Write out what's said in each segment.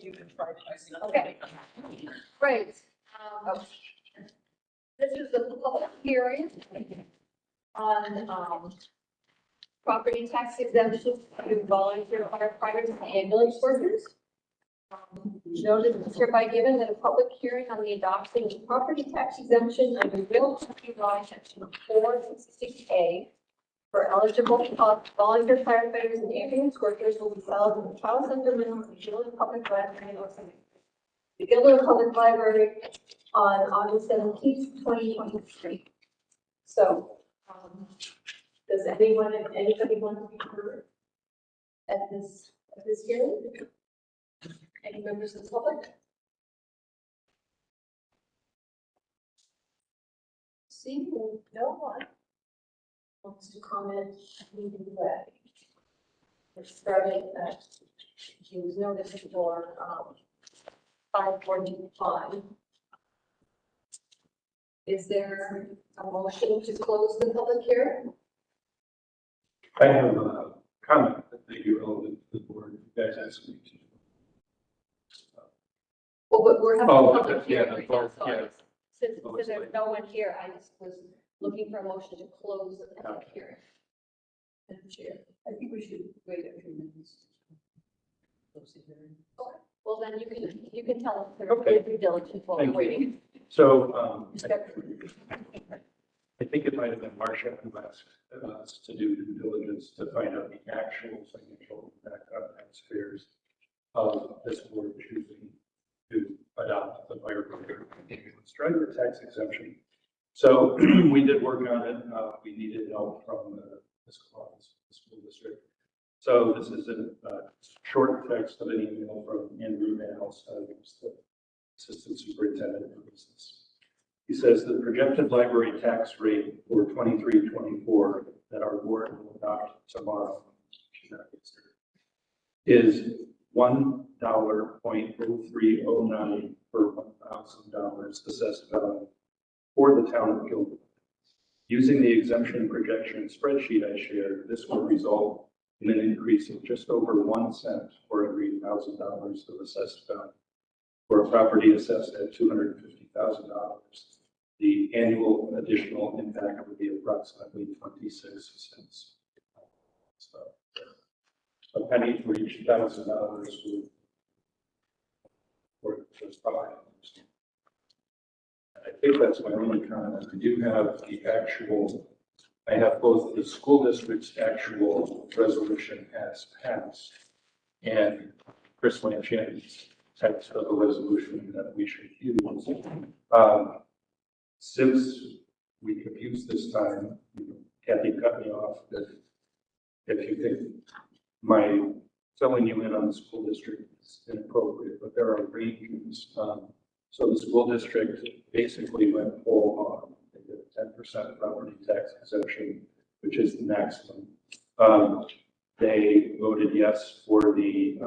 you can try to. Okay. Right. This is the public hearing on property tax exemption to volunteer firefighters and ambulance workers. Notice is hereby given that a public hearing on the adoption of property tax exemption under Real Property Law Section 466A for eligible volunteer firefighters and ambulance workers will be filed in the Child Center Minimum of Guilderland Public Library or the Guilderland Public Library on August 17th, 2023. So, does anybody want to be heard at this hearing? Any members of the public? See, no one wants to comment. It started at, he was noticed for 5:45. Is there a motion to close the public hearing? I have a comment that may be relevant to the board. You guys asked me to. Well, but we're having a Oh, public yeah, hearing right now, so yeah. since there's no one here, I just was looking for a motion to close the public hearing. Madam Chair, I think we should wait a few minutes. Close the hearing. well then you can tell us Okay. the due diligence while we're Thank you. waiting. So, I think it might have been Marcia who asked us to do due diligence to find out the actual financial impact on taxpayers of this board choosing to adopt the firefighter ambulance driver tax exemption. So we did work on it. We needed help from the school district. So this is a short text of an email from Andrew Males, who's the assistant superintendent for business. He says the projected library tax rate for 23-24 that our board will adopt tomorrow is $1.0309 per $1,000 assessed value for the town of Guilderland. Using the exemption projection spreadsheet I shared, this will result in an increase of just over 1 cent for every $1,000 of assessed value. For a property assessed at $250,000, the annual additional impact would be approximately 26 cents. So a penny for each $1,000 for this property. I think that's my only comment. I do have the actual, I have both the school district's actual resolution as passed and Chris Lanchan's text of a resolution that we should use. Since we could use this time, Kathy cut me off if you think my filling you in on the school district is inappropriate, but there are ranges. So the school district basically went full on. They did a 10% property tax exemption, which is the maximum. They voted yes for the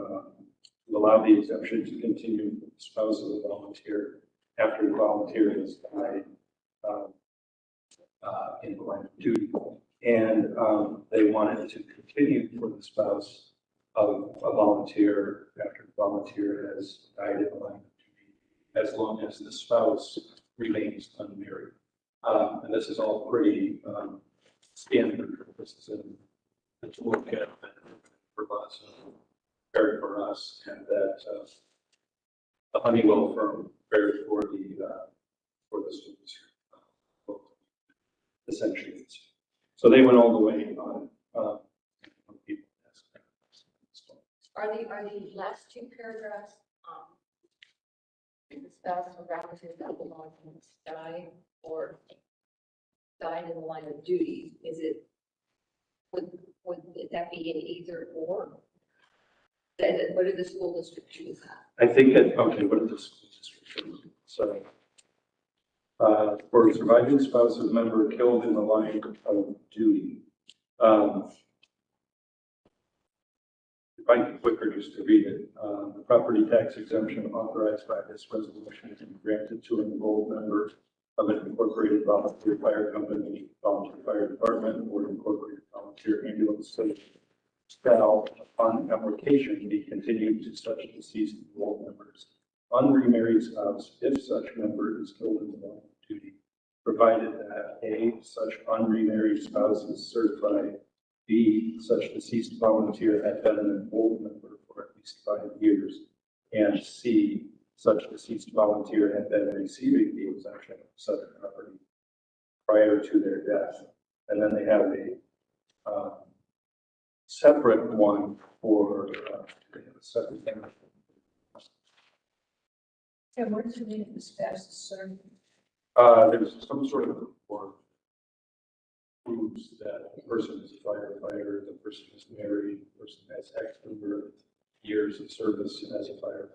allow the exemption to continue for the spouse of the volunteer after the volunteer has died in the line of duty. And they wanted to continue for the spouse of a volunteer after the volunteer has died in the line of duty, as long as the spouse remains unmarried. And this is all pretty standard. This is in the toolkit for us, prepared for us, and that the Honeywell firm prepared for the students essentially. So they went all the way on people. Are the last two paragraphs, the spouse or relative that belongs to died or died in the line of duty, is it, would that be an either or? What did the school district choose that? I think that, okay, what did the school district choose? So, for a surviving spouse of a member killed in the line of duty. If I can quicker just to read it, the property tax exemption authorized by this resolution can be granted to an enrolled member of an incorporated volunteer fire company, volunteer fire department, or incorporated volunteer ambulance service shall, upon application, be continued to such deceased enrolled member unremarried spouse if such member is killed in the line of duty, provided that A, such unremarried spouse is certified, B, such deceased volunteer had been an enrolled member for at least 5 years, and C, such deceased volunteer had been receiving the exemption of such property prior to their death. And then they have a separate one for they have a separate thing. And where's the name of the spouse served? There's some sort of form proves that the person is a firefighter, the person is married, the person has X number of years of service as a firefighter.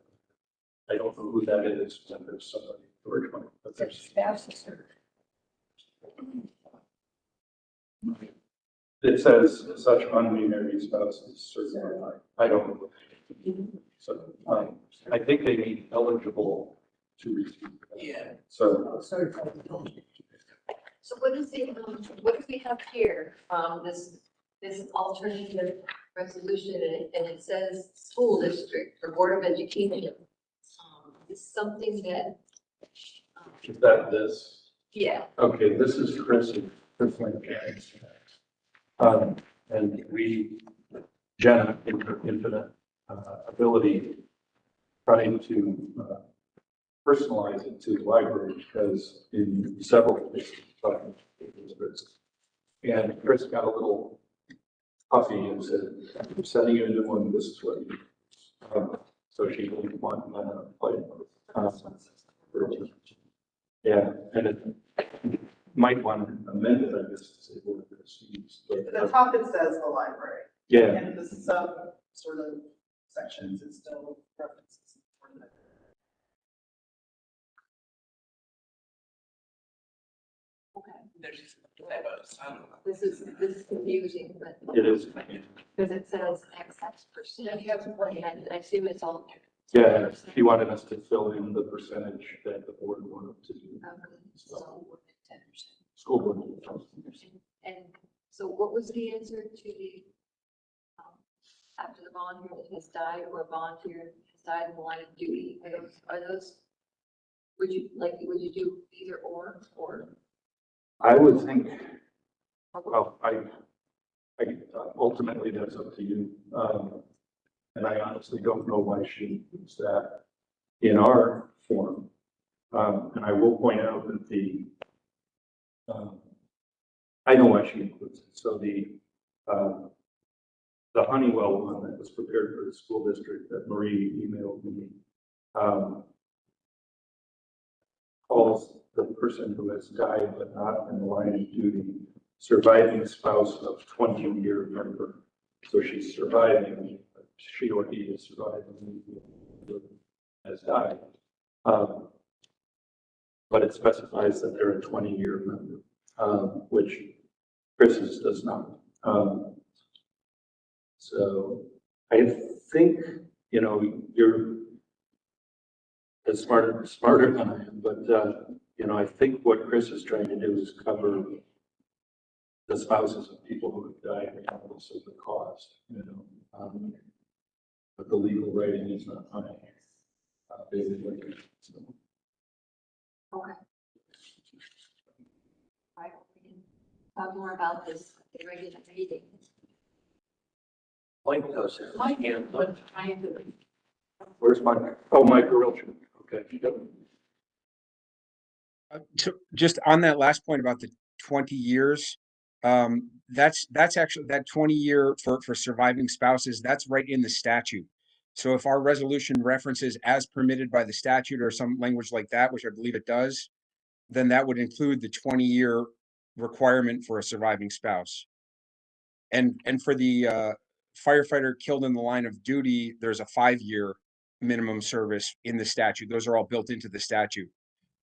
I don't know who that is, but there's somebody, but That there's. spouse is served. It says such unremarried spouse is certified. I don't know. So, I think they need eligible to receive that. Yeah. So, Oh, certified. So what is the, what do we have here? This alternative resolution, and it says school district or board of education. Is something that, is that this? yeah, Okay, this is Chris Lane. And we, Jenna, in her infinite ability, trying to personalize it to the library because in several places, and Chris got a little puffy and said, I'm sending you a new one, this is what you do. So she didn't want to play. Yeah, and it might want to amend it, I guess, to say board of trustees. At the top, it says the library. Yeah, And the sub sort of sections, it still references. okay. There's just typos, I don't know. This is confusing, but it is. because it says XX%. And I assume it's all. Yeah, he wanted us to fill in the percentage that the board wanted to do. So, school board. And so what was the answer to the, after the volunteer that has died or a volunteer has died in the line of duty? Are those, would you do either or? I would think, well, I ultimately that's up to you. And I honestly don't know why she puts that in our form. And I will point out that I know why she includes it. So the Honeywell one that was prepared for the school district that Marie emailed me, calls the person who has died but not in the line of duty surviving spouse of 20-year member. So she's surviving, she or he is surviving, has died. But it specifies that they're a 20-year member, which Chris's does not. So I think, you're as smarter than I am, but, I think what Chris is trying to do is cover the spouses of people who have died regardless of the cost, but the legal writing is not on it. Basically. So. Okay. All right, we can talk more about this at the regular meeting. Mike does it. Mike, what I am doing. Where's Mike? Oh, Mike Gorilchin. Okay. So just on that last point about the 20 years, that's actually that 20-year for surviving spouses, that's right in the statute. So if our resolution references as permitted by the statute or some language like that, which I believe it does, then that would include the 20-year requirement for a surviving spouse. And for the firefighter killed in the line of duty, there's a 5-year minimum service in the statute. Those are all built into the statute.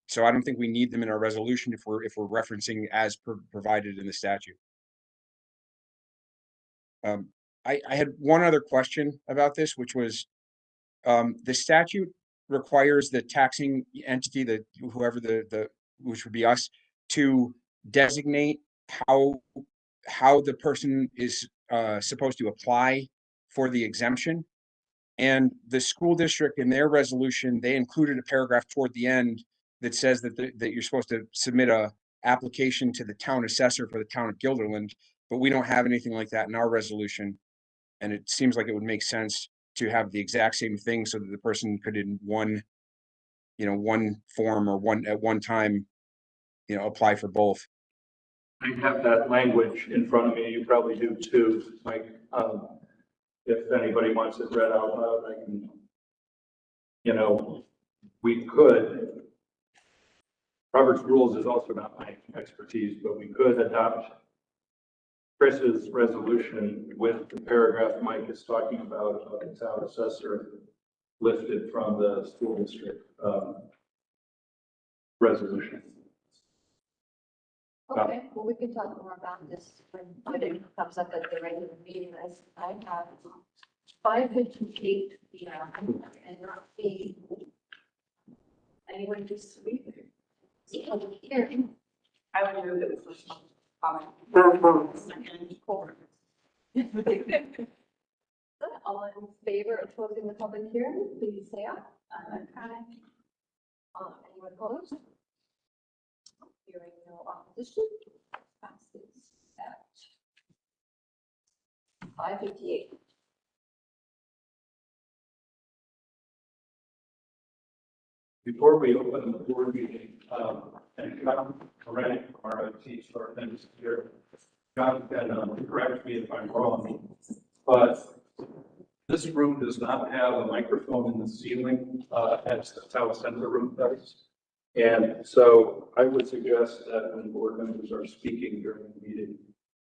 So I don't think we need them in our resolution if we're referencing as provided in the statute. I had one other question about this, which was the statute requires the taxing entity, whoever which would be us, to designate how the person is supposed to apply for the exemption. And the school district in their resolution, they included a paragraph toward the end that says that, that you're supposed to submit a application to the town assessor for the town of Guilderland, but we don't have anything like that in our resolution. And it seems like it would make sense to have the exact same thing so that the person could in one, one form or at one time, apply for both. I have that language in front of me. You probably do too, Mike. If anybody wants it read out loud, I can, we could, Robert's rules is also not my expertise, but we could adopt Chris's resolution with the paragraph Mike is talking about the town assessor lifted from the school district resolution. Okay, well, we can talk more about this when it comes up at the regular meeting. As I have 5:58 p.m. and not be anyone to speak. Here. I would move that we first comment. All in favor of closing the public hearing, please say aye. Anyone opposed? Hearing no opposition, passes at 5:58. Before we open the board meeting, and John Moran from our IT for things here, John can correct me if I'm wrong, but this room does not have a microphone in the ceiling as the town center room does. And so I would suggest that when board members are speaking during the meeting,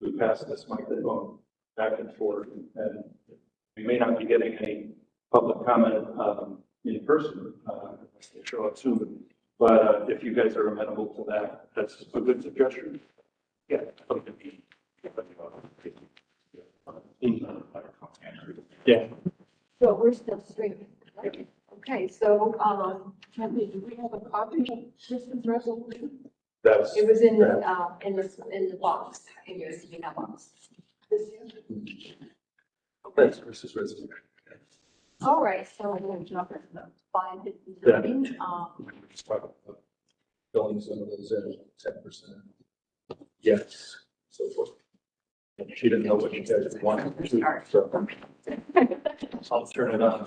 we pass this microphone back and forth, and we may not be getting any public comment in person, show up soon. But if you guys are amenable to that, that's a good suggestion. Yeah. Yeah. So we're still streaming. Okay, so, Kathy, do we have a copy of this resolution? That's. It was in the box, in your email box. That's Chris's resolution. All right, so we're going to jump into the 5:59. Just talk about filling some of those in 10%. Yes, so forth. And she didn't know what you guys wanted to do, so I'll turn it on.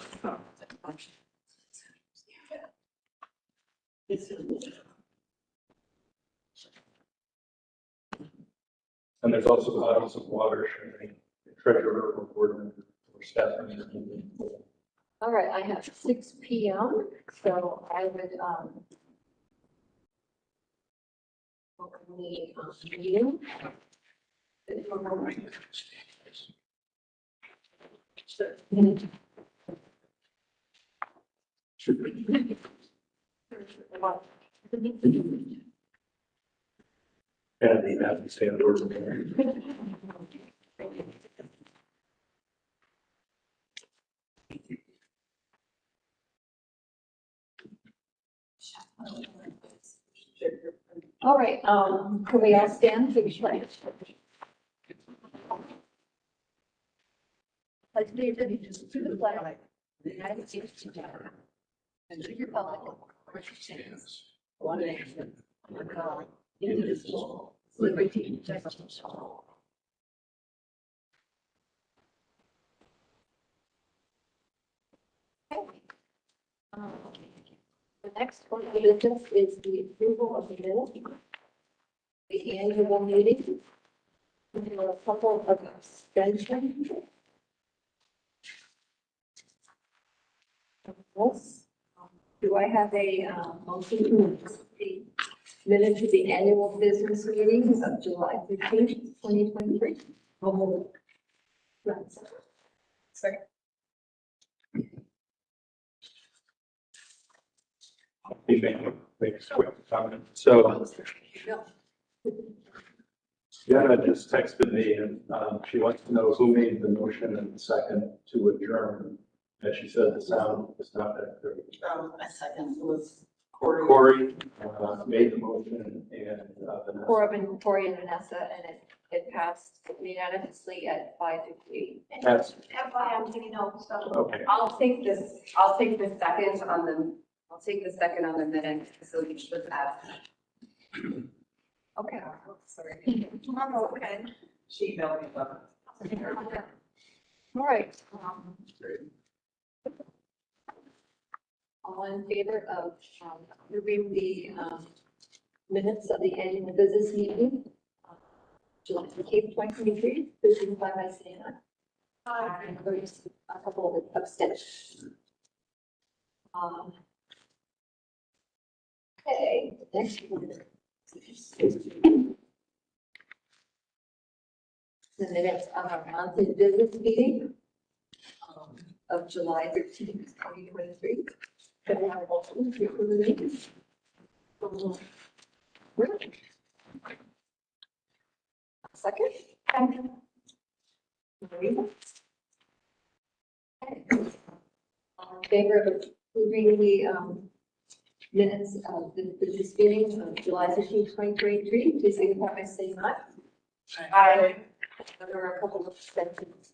And there's also bottles of water, sharing, treasurer or board member or staff member. All right, I have 6 p.m., so I would, open the meeting. And the have to stay outdoors. All right, can we all stand for the pledge? Pledge allegiance to the flag of the United States of America and to the republic for which it stands, one nation, under God, indivisible, with liberty and justice for all. Okay. The next order of business is the approval of the minutes. The annual meeting. There are a couple of extensions. Do I have a motion to the minutes of the annual business meetings of July 15th, 2023? Right. Second. Thanks, quick comment. So Jenna just texted me and she wants to know who made the motion and the second to adjourn. And she said the sound is not that good. A second was Corey. Corey made the motion and Corbin, Tori, and Vanessa, and It passed unanimously at 5:58. That's, FYI, I'm taking notes, so okay. I'll take the second on the minute, so we should have. Okay. Sorry. Okay. She emailed me about All right. Great. All in favor of reviewing the minutes of the annual business meeting, July 8th, 2023, please signify by saying aye. Aye. And there's a couple of abstentions. Okay, next one. The minutes of our monthly business meeting of July 13th, 2023. Can we have a motion to approve the minutes? Second? Marina? All in favor of approving the minutes of the business meeting of July 15th, 2023, please signify by saying aye. Aye. There are a couple of abstentions.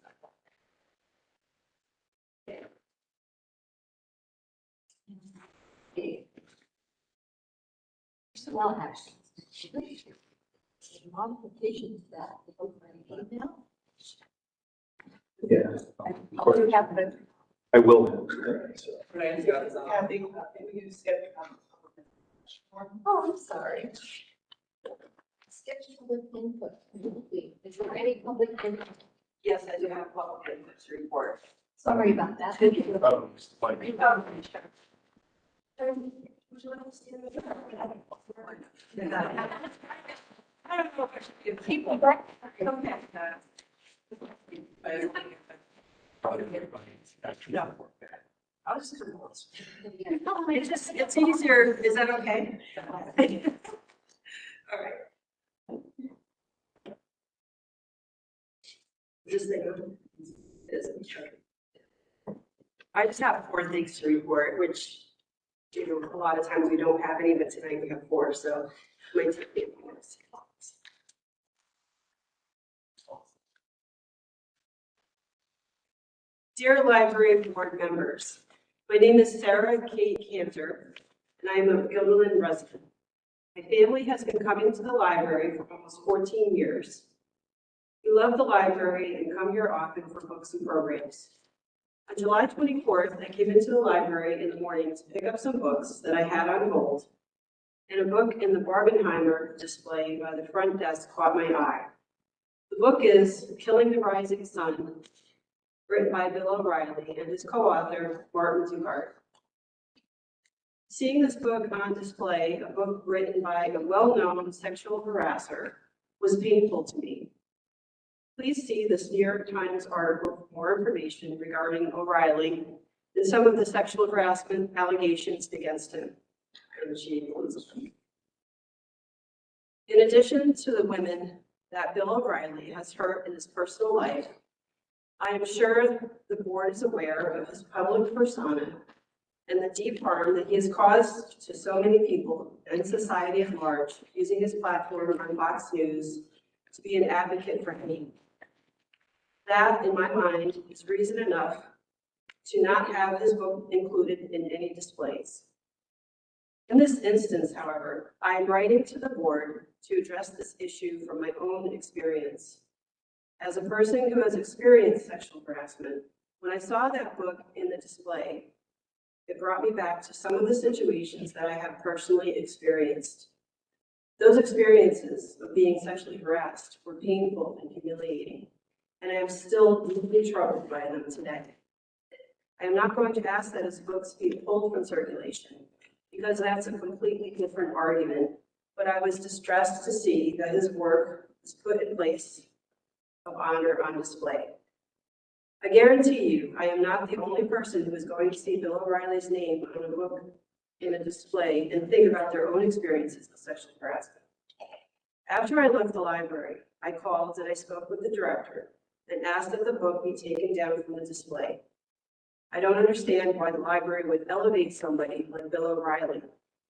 Okay. Personnel actions. Modifications that over an email. Yeah. Oh, you have the, I will. Kathy, we can skip. oh, I'm sorry. Skip public input. Is there any public input? Yes, I do have public input to report. Sorry about that. Oh, it's like- Would you like to see the? I don't know if I should give people. Okay. No. I was just gonna. It's easier, is that okay? All right. Just think of it. I just have 4 things to report, which, you know, a lot of times we don't have any, but tonight we have 4, so it might take me a few minutes. Dear Library Board members, my name is Sarah Kate Cantor, and I am a Guilderland resident. My family has been coming to the library for almost 14 years. We love the library and come here often for books and programs. On July 24th, I came into the library in the morning to pick up some books that I had on hold, and a book in the Barbenheimer display by the front desk caught my eye. The book is Killing the Rising Sun, written by Bill O'Reilly and his co-author, Martin Dugard. Seeing this book on display, a book written by a well-known sexual harasser, was painful to me. Please see this New York Times article for more information regarding O'Reilly and some of the sexual harassment allegations against him. In addition to the women that Bill O'Reilly has hurt in his personal life, I am sure the board is aware of his public persona and the deep harm that he has caused to so many people and society at large, using his platform on Fox News to be an advocate for hate. That, in my mind, is reason enough to not have his book included in any displays. In this instance, however, I am writing to the board to address this issue from my own experience. As a person who has experienced sexual harassment, when I saw that book in the display, it brought me back to some of the situations that I have personally experienced. Those experiences of being sexually harassed were painful and humiliating, and I am still deeply troubled by them today. I am not going to ask that his books be pulled from circulation, because that's a completely different argument, but I was distressed to see that his work was put in place of honor on display. I guarantee you, I am not the only person who is going to see Bill O'Reilly's name on a book in a display and think about their own experiences of sexual harassment. After I left the library, I called and I spoke with the director and asked that the book be taken down from the display. I don't understand why the library would elevate somebody like Bill O'Reilly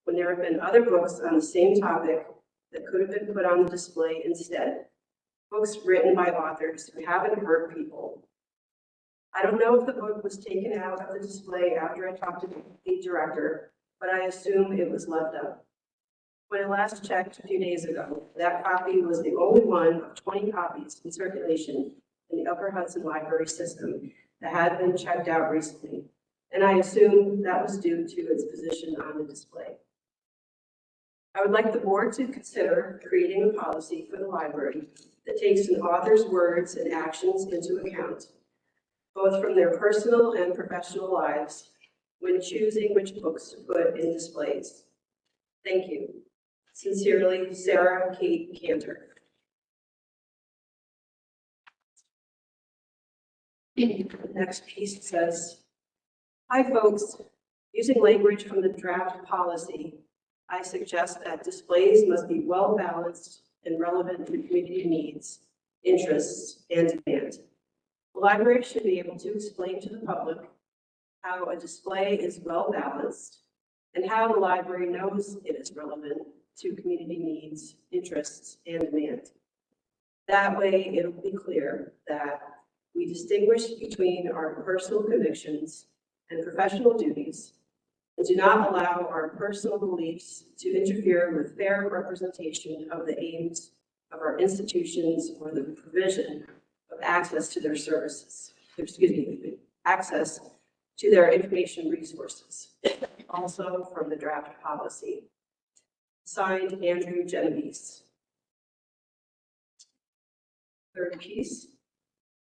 when there have been other books on the same topic that could have been put on the display instead. books written by authors who haven't hurt people. I don't know if the book was taken out of the display after I talked to the director, but I assume it was left up. When I last checked a few days ago, that copy was the only one of 20 copies in circulation in the Upper Hudson Library system that had been checked out recently, and I assume that was due to its position on the display. I would like the board to consider creating a policy for the library that takes an author's words and actions into account, both from their personal and professional lives, when choosing which books to put in displays. Thank you. Sincerely, Sarah Kate Cantor. The next piece says, "Hi folks, using language from the draft policy, I suggest that displays must be well balanced and relevant to community needs, interests, and demand. The library should be able to explain to the public how a display is well balanced and how the library knows it is relevant to community needs, interests, and demand. That way, it'll be clear that we distinguish between our personal convictions and professional duties and do not allow our personal beliefs to interfere with fair representation of the aims of our institutions or the provision of access to their services, access to their information resources." Also from the draft policy. Signed, Andrew Genovese. Third piece.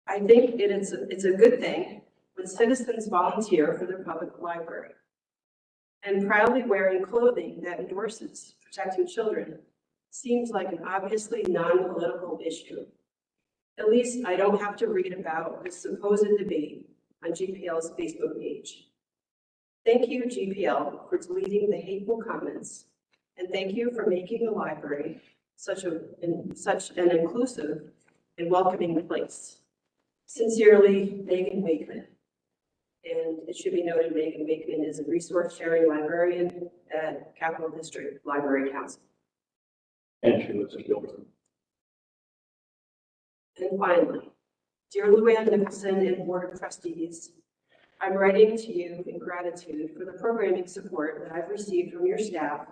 I think it's a good thing when citizens volunteer for their public library. And proudly wearing clothing that endorses protecting children seems like an obviously non-political issue. At least I don't have to read about this supposed debate on GPL's Facebook page. Thank you, GPL, for deleting the hateful comments, and thank you for making the library such an inclusive and welcoming place. Sincerely, Megan Wakeman. And it should be noted, Megan Wakeman is a resource-sharing librarian at Capital District Library Council. And she lives in Guilderland. And finally, dear Luann Nicholson and Board of Trustees, I'm writing to you in gratitude for the programming support that I've received from your staff,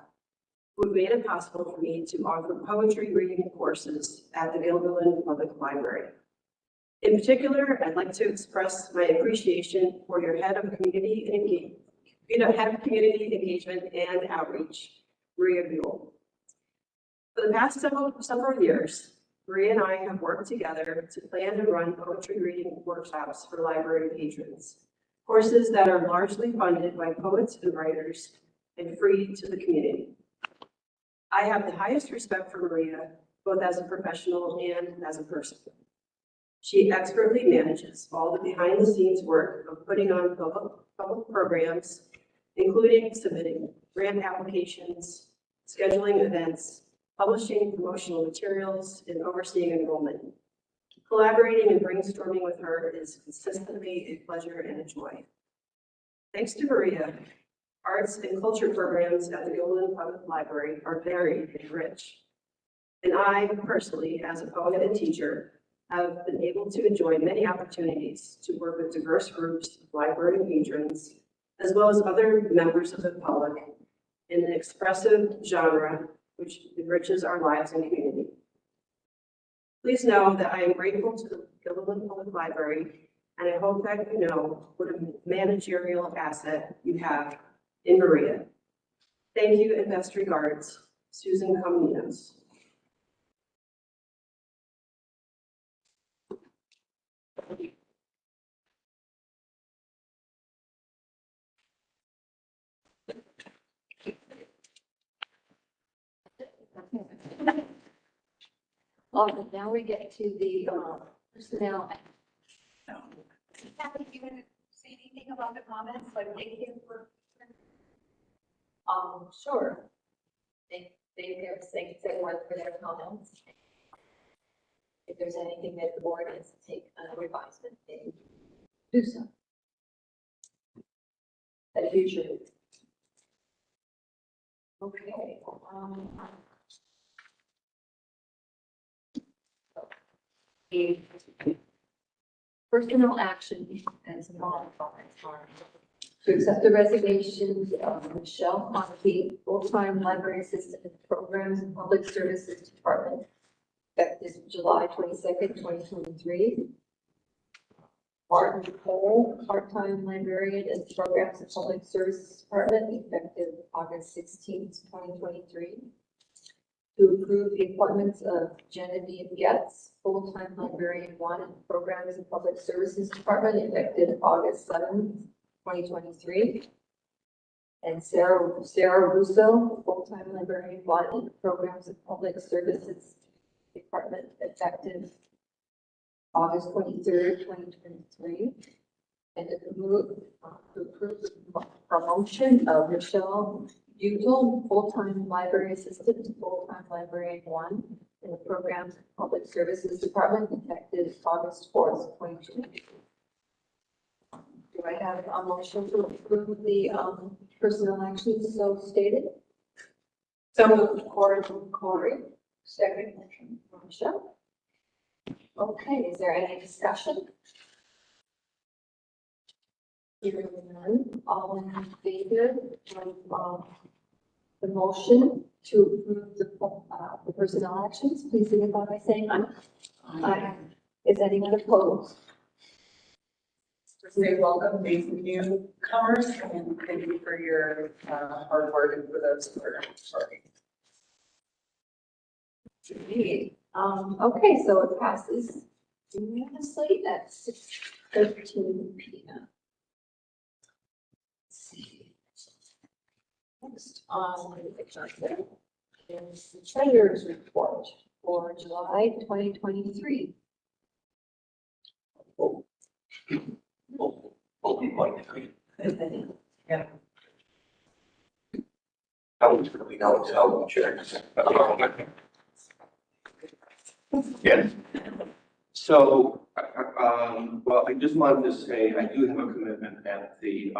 who have made it possible for me to offer poetry reading courses at the Guilderland Public Library. In particular, I'd like to express my appreciation for your head of community engagement and outreach, Maria Buell. For the past several years, Maria and I have worked together to plan and run poetry reading workshops for library patrons, courses that are largely funded by poets and writers and free to the community. I have the highest respect for Maria, both as a professional and as a person. She expertly manages all the behind-the-scenes work of putting on public programs, including submitting grant applications, scheduling events, publishing promotional materials, and overseeing enrollment. Collaborating and brainstorming with her is consistently a pleasure and a joy. Thanks to Maria, arts and culture programs at the Guilderland Public Library are varied and rich. And I personally, as a poet and teacher, have been able to enjoy many opportunities to work with diverse groups of library patrons, as well as other members of the public in an expressive genre which enriches our lives and community. Please know that I am grateful to the Guilderland Public Library, and I hope that you know what a managerial asset you have in Maria. Thank you and best regards, Susan Cominos. All right, now we get to the personnel. Kathy, you want to say anything about the comments, like thank you for? Sure. Thank everyone for their comments. If there's anything that the board needs to take under advisement, they do so. At future. Okay. a personal action as modified to accept the resignations of Michelle Hockey, full-time library assistant in the Programs and Public Services Department, effective July 22nd, 2023. Martin Cole, part-time librarian in the Programs and Public Services Department, effective August 16th, 2023. To approve the appointments of Genevieve Getz, full-time librarian one in the Programs and Public Services Department, effective August 7th, 2023. And Sarah Russo, full-time librarian one in the Programs and Public Services Department, effective August 23rd, 2023. And to approve the promotion of Michelle Butel, full-time library assistant to full-time librarian one in the Programs and Public Services Department, effective August 4th, 2023. Do I have a motion to approve the personnel actions so stated? So moved. Corey, second motion from Michelle. Okay, is there any discussion? Hearing none, all in favor of the motion to approve the personnel actions, please signify by saying aye. Aye. Is anyone opposed? Say welcome, these newcomers, and thank you for your hard work and for those who are sorry. Okay, so it passes unanimously at 6:13 p.m. Next on the agenda is the treasurer's report for July 2023. Yeah. I was really now tell the chair. Yeah. So, well, I just wanted to say I do have a commitment at the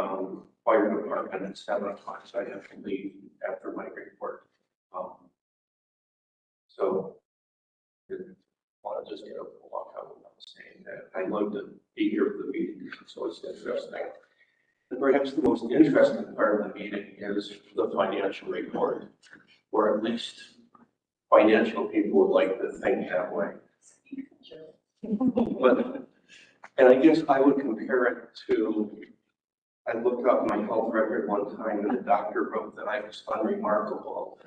fire department at 7 o'clock, so I have to leave after my report. So, I want to just get a walk out without saying that I love to be here for the meeting, so it's interesting. And perhaps the most interesting part of the meeting is the financial report, or at least financial people would like to think that way. But, and I guess I would compare it to, I looked up my health record one time and the doctor wrote that I was unremarkable.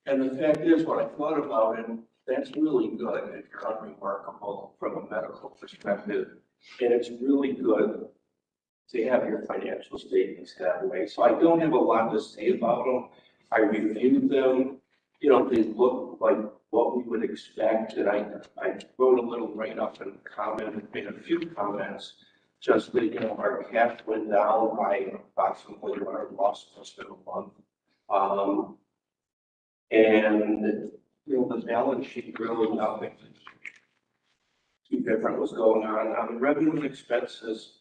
And the fact is, when I thought about it, that's really good if you're unremarkable from a medical perspective. And it's really good to have your financial statements that way. So I don't have a lot to say about them. I reviewed them. You know, they look like what we would expect. And I wrote a little write-up and made a few comments. Just that, you know, our cash went down by approximately what our loss was for the month. And, you know, the balance sheet really nothing too different was going on. On the revenue and expenses,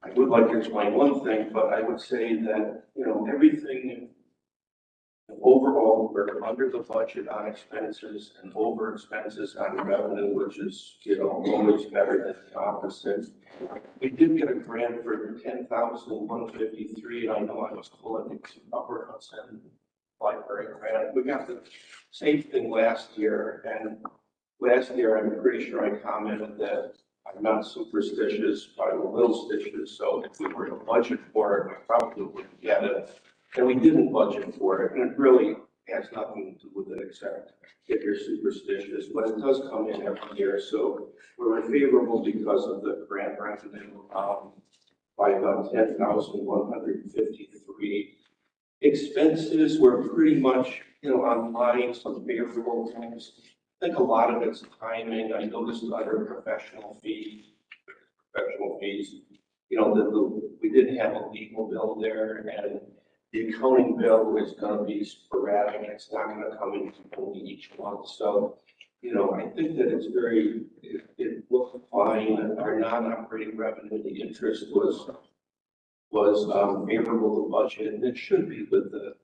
I would like to explain one thing, but I would say that, you know, everything overall, we're under the budget on expenses and over expenses on revenue, which is, you know, always better than the opposite. We did get a grant for $10,153, and I know I was calling it Upper Hudson Library grant. We got the same thing last year, and last year I'm pretty sure I commented that I'm not superstitious, but I'm a little stitious. So if we were to budget for it, we probably wouldn't get it. And we didn't budget for it, and it really has nothing to do with it except if you're superstitious, but it does come in every year. So we're favorable because of the grant revenue by about 10,153. Expenses were pretty much, you know, online, some favorable things. I think a lot of it's timing. I noticed other professional fees, you know, we didn't have a legal bill there, and the accounting bill is going to be sporadic. It's not going to come in only each month. So, you know, I think that it's it looked fine. Our non-operating revenue, the interest was favorable to budget, and it should be with the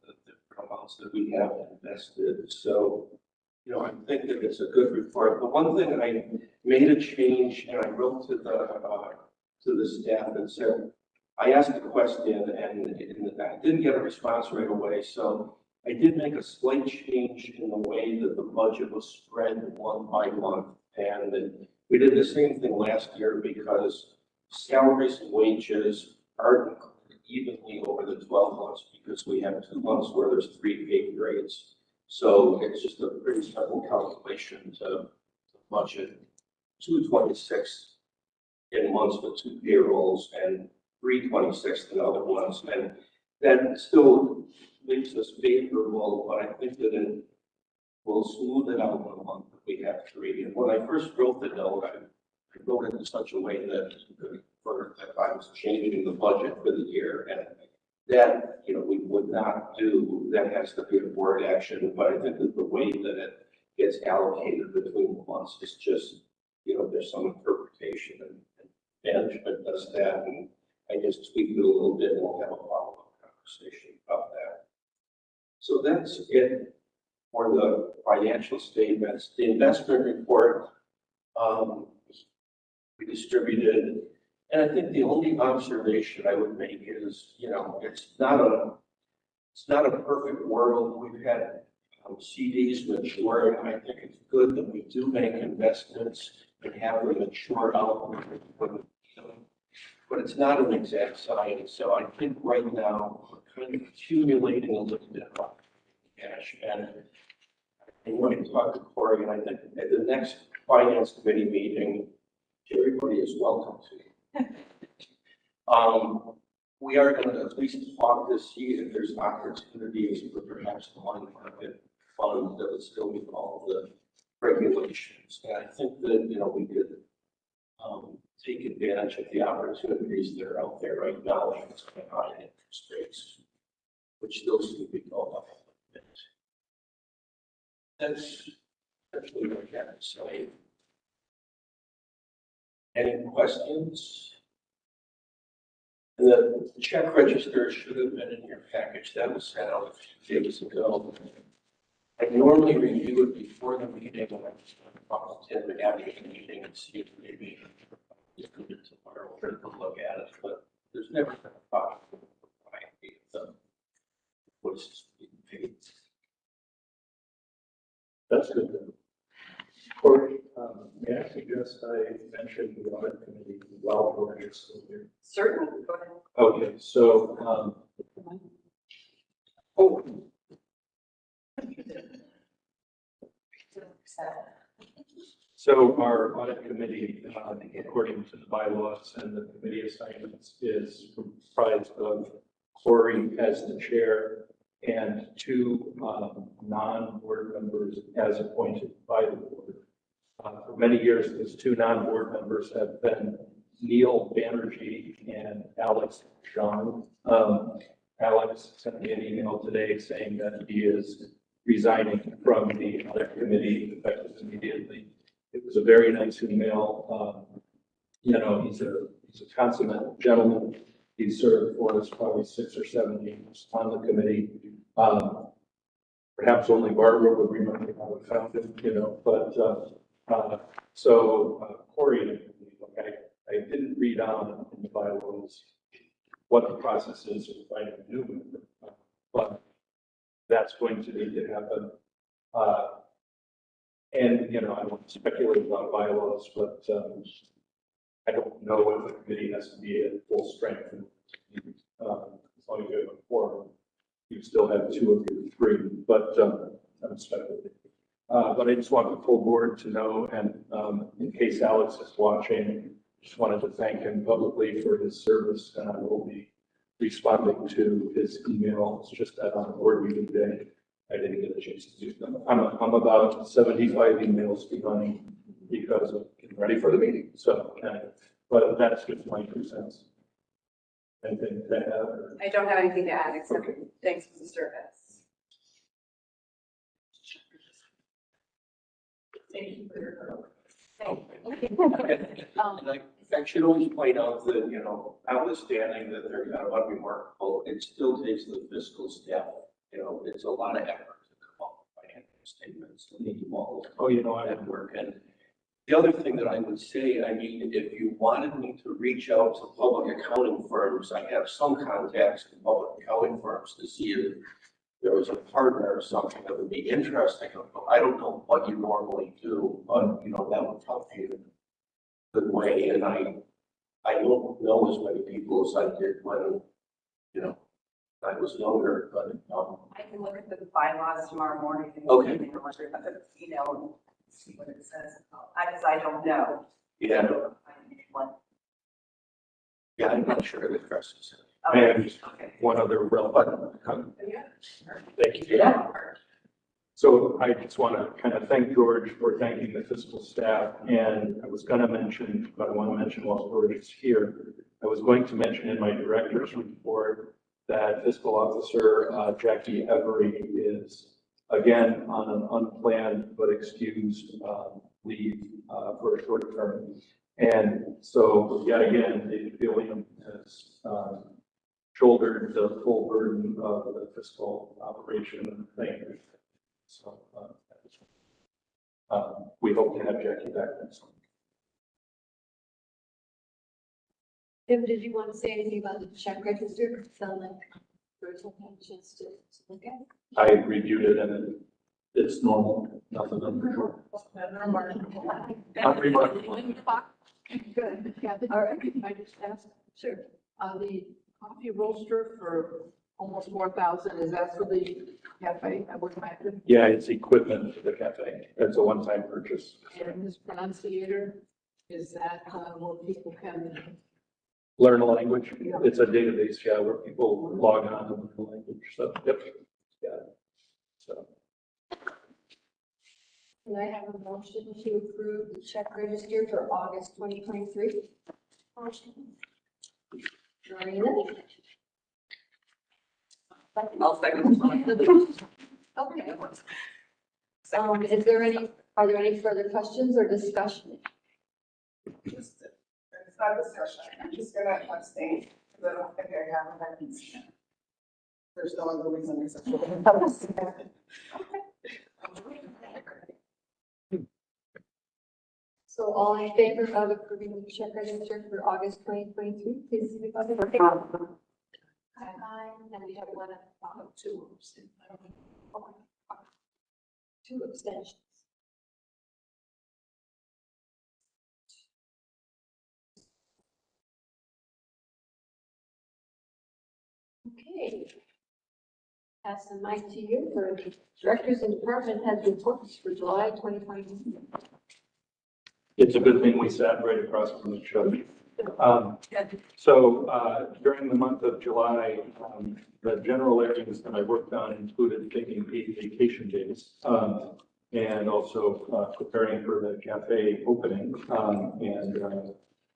amounts that we have invested. So, I think that it's a good report. The one thing I made a change and I wrote to the staff and said, I asked a question and I didn't get a response right away. So I did make a slight change in the way that the budget was spread month by month. And we did the same thing last year because salaries and wages aren't included evenly over the 12 months because we have 2 months where there's 3 pay grades. So it's just a pretty simple calculation to budget 226 in months with 2 payrolls and 326 in other ones. And that still makes us favorable, but I think that it will smooth it out in a month if we have 3. And when I first wrote the note, I wrote it in such a way that if I was changing the budget for the year, and that, we would not do, that has to be a board action, but I think that the way that it gets allocated between the months is just, there's some interpretation and management does that, and I just tweaked it a little bit and we'll have a follow-up conversation about that. So that's it for the financial statements. The investment report, we distributed. And I think the only observation I would make is, it's not a perfect world. We've had CDs mature, and I think it's good that we do make investments and have them mature out. But it's not an exact science. So I think right now we're kind of accumulating a little bit of cash. And when I talk to Corey, and I think at the next finance committee meeting, everybody is welcome to. We are going to at least talk to see if there's opportunities for perhaps the money market fund that would still meet all the regulations. And I think that, we could take advantage of the opportunities that are out there right now, like it's kind of high interest rates, which still seem to be going up a bit. That's actually what I have to say. Any questions? And the check register should have been in your package. That was sent out a few days ago. I normally review it before the meeting, and I just talk to Tim after the meeting and see if maybe it's good tomorrow for to look at it. But there's never been a problem with the voices being paid. That's good. Corey, may I suggest I mention the audit committee while we're still here? Certainly, go ahead. Okay, so, so our audit committee, according to the bylaws and the committee assignments, is comprised of Corey as the chair and 2 non-board members as appointed by the board. For many years, those 2 non-board members have been Neil Banerjee and Alex Jean. Alex sent me an email today saying that he is resigning from the audit committee effective immediately. It was a very nice email. He's a consummate gentleman. He's served for us probably 6 or 7 years on the committee. Perhaps only Barbara would remember how we found him, so Corey, I didn't read on in the bylaws what the process is for finding a new member, but that's going to need to happen. And I don't want to speculate about bylaws, but I don't know if the committee has to be at full strength. As long as you have a quorum, you still have 2 of your 3, but I'm speculating. But I just want the full board to know, and in case Alex is watching, just wanted to thank him publicly for his service, and I will be responding to his email. It's just that on the board meeting day, I didn't get a chance to do them. I'm about 75 emails behind because of getting ready for the meeting. So, but that's just my 2 cents. Anything to add? I don't have anything to add except thanks for the service. Thank you for your. And I should always point out that, notwithstanding that they're kind of unremarkable, it still takes the fiscal staff, it's a lot of effort to come up with financial statements. need them all. Oh, you know, I had work. And the other thing that I would say, I mean, if you wanted me to reach out to public accounting firms, I have some contacts in public accounting firms to see if there was a partner or something that would be interesting. I don't know what you normally do, but you know, that would help you in a good way. And I don't know as many people as I did when, you know, I was younger, but, I can look at the bylaws tomorrow morning. And Okay. email and see what it says. Because I don't know. yeah, One. yeah, I'm not sure it addresses it. And Okay. one other relevant, Yeah, sure. thank you. Yeah. So I just want to kind of thank George for thanking the fiscal staff. And I was going to mention, but I want to mention while George is here, I was going to mention in my director's report that fiscal officer Jackie Every is again on an unplanned but excused leave for a short term. And so yet again, David Gilliam has shouldered the full burden of the fiscal operation thing. So we hope to have Jackie back next week. Tim, did you want to say anything about the check register? Sound like George had a chance to look at it. I reviewed it and it's normal, nothing unusual. Unremarkable. Good, Kathy. All right. Can I just ask, Sure. the coffee roaster for almost 4,000, is that for the cafe? I would imagine. Yeah, it's equipment for the cafe. It's a one-time purchase. And this pronunciator, is that where people can, Learn a language. It's a database, yeah, where people log on and learn a language. So, yep. Yeah. So, Can I have a motion to approve the check register for August 2023? Motion. Marina? I'll second. Okay. Are there any further questions or discussion? It's not discussion. I'm just gonna abstain because I don't think I have any. There's no other reason except for. So all in favor of approving the check register for August 2023, please signify by saying aye. Aye. And we have one, two abstentions. Okay. Pass the mic to you for the directors and department heads reports for July 2022. it's a good thing we sat right across from each other. So during the month of July, the general areas that I worked on included taking 8 vacation days and also preparing for the cafe opening and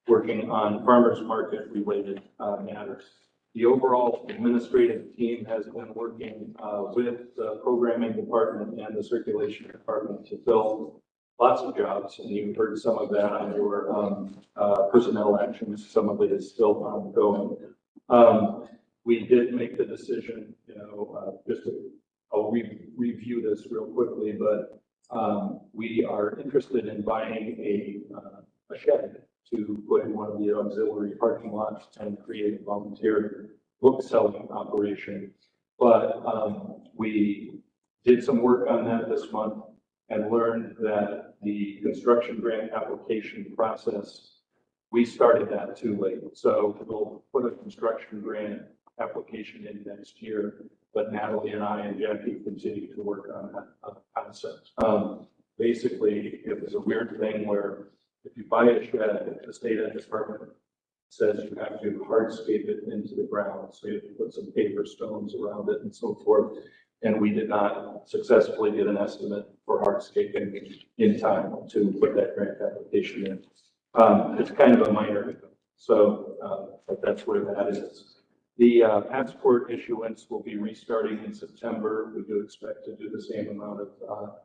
working on farmers market related matters. The overall administrative team has been working with the programming department and the circulation department to fill lots of jobs, and you heard some of that on your personnel actions. Some of it is still ongoing. We did make the decision, you know, I'll review this real quickly, but we are interested in buying a shed to put in one of the auxiliary parking lots and create a volunteer book selling operation. But we did some work on that this month and learned that the construction grant application process, we started that too late. So we'll put a construction grant application in next year, but Natalie and I and Jackie continue to work on that concept. Basically, it was a weird thing where if you buy a shed, the state department says you have to hardscape it into the ground. So you have to put some paver stones around it and so forth. And we did not successfully get an estimate for hardscaping in time to put that grant application in. It's kind of a minor, so but that's where that is. The passport issuance will be restarting in September. We do expect to do the same amount of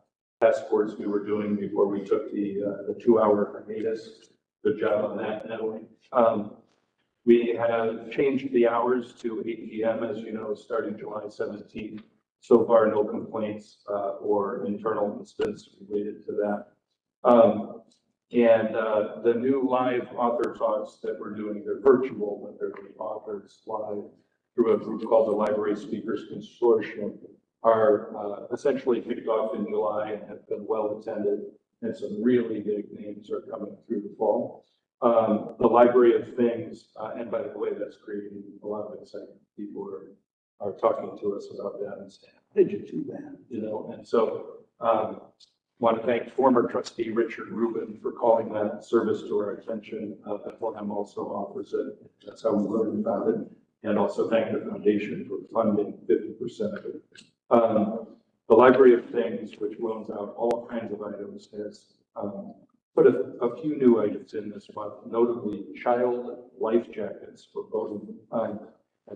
passports we were doing before we took the 2-hour hiatus. Good job on that, Natalie. We have changed the hours to 8 p.m. as you know, starting July 17th. So far, no complaints or internal incidents related to that. The new live author talks that we're doing, they're virtual, but they're the authors live through a group called the Library Speakers Consortium, are essentially kicked off in July and have been well attended, and some really big names are coming through the fall. The Library of Things, and by the way, that's creating a lot of excitement. People are talking to us about that and saying, how did you do that? You know, and so want to thank former trustee Richard Rubin for calling that service to our attention. Bethlehem also offers it. That's how we learned about it. And also thank the foundation for funding 50% of it. The Library of Things, which loans out all kinds of items, has put a few new items in this month, notably child life jackets for boating, and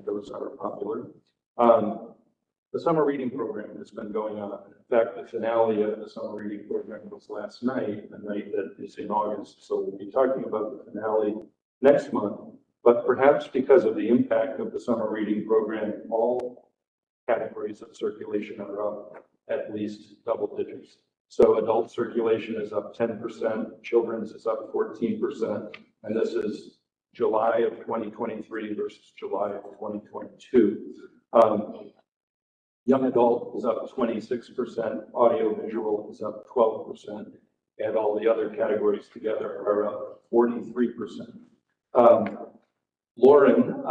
those are popular. The summer reading program has been going on. In fact, the finale of the summer reading program was last night, the night that is in August. So we'll be talking about the finale next month. But perhaps because of the impact of the summer reading program, all categories of circulation are up at least double digits. So adult circulation is up 10%, children's is up 14%, and this is July of 2023 versus July of 2022. Young adult is up 26%, audio visual is up 12%, and all the other categories together are up 43%. Lauren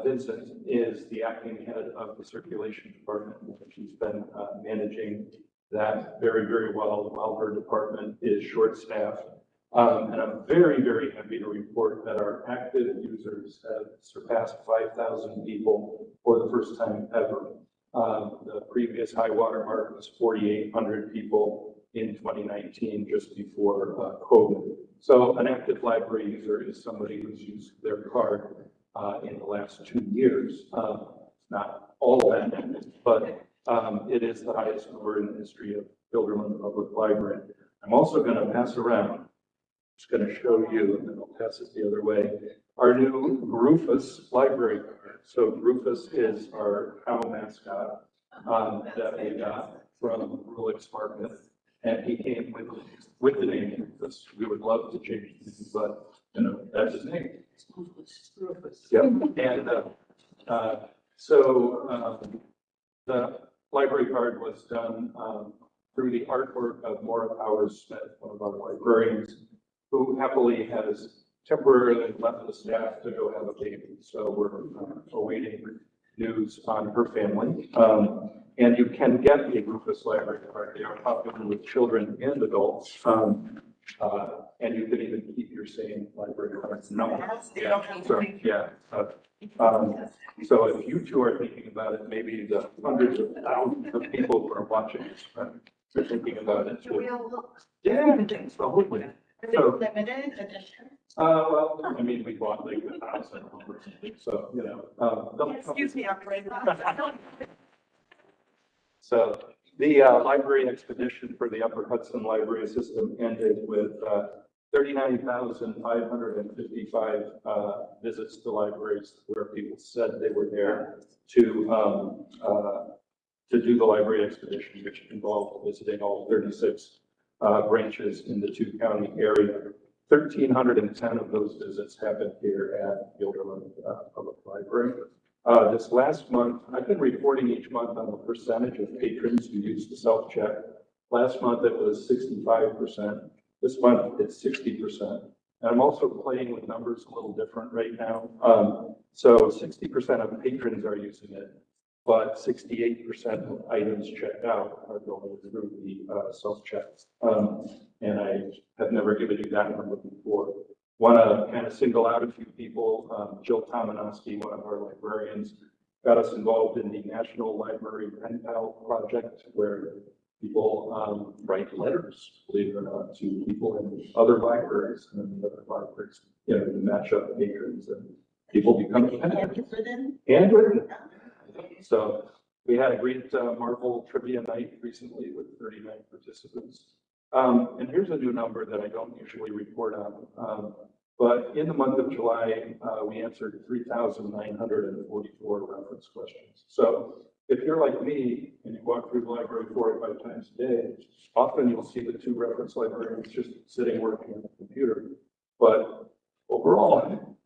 Vincent is the acting head of the circulation department. She's been managing that very, very well while her department is short-staffed. And I'm very, very happy to report that our active users have surpassed 5,000 people for the first time ever. The previous high water mark was 4,800 people in 2019, just before COVID. So an active library user is somebody who's used their card in the last 2 years. Not all that, but it is the highest number in the history of Guilderland Public Library. I'm also going to pass around, just going to show you, and then I'll pass it the other way, our new Rufus library card. So Rufus is our cow mascot that we got from Rulix Market, and he came with the name Rufus. We would love to change the name, but you know, that's his name. Rufus. Yep. And the library card was done through the artwork of Maura Powers-Smith, one of our librarians, who happily has temporarily left the staff to go have a baby. So we're awaiting news on her family. And you can get a Rufus library card. They are popular with children and adults. And you can even keep your same library card number. Yeah. So if you two are thinking about it, maybe the hundreds of thousands of people who are watching this are thinking about it too. Yeah, absolutely. So, limited edition. well, I mean, we bought like 1,000, so, you know. Excuse me, operator. So the library expedition for the Upper Hudson Library System ended with 39,555 visits to libraries where people said they were there to do the library expedition, which involved visiting all 36 branches in the 2-county area. 1,310 of those visits happened here at Guilderland Public Library. This last month, I've been reporting each month on the percentage of patrons who use the self-check. Last month, it was 65%. This month, it's 60%. And I'm also playing with numbers a little different right now. So 60% of patrons are using it, but 68% of items checked out are going through the self-checks. And I have never given you that number before. Want to kind of single out a few people. Jill Tomanowski, one of our librarians, got us involved in the National Library Pen Pal project, where people write letters, believe it or not, to people in other libraries and the other libraries, you know, to match up patrons, and people become handwritten. So we had a great Marvel trivia night recently with 39 participants. And here's a new number that I don't usually report on. But in the month of July, we answered 3,944 reference questions. So if you're like me and you walk through the library 4 or 5 times a day, often you'll see the 2 reference librarians just sitting working on the computer. But overall,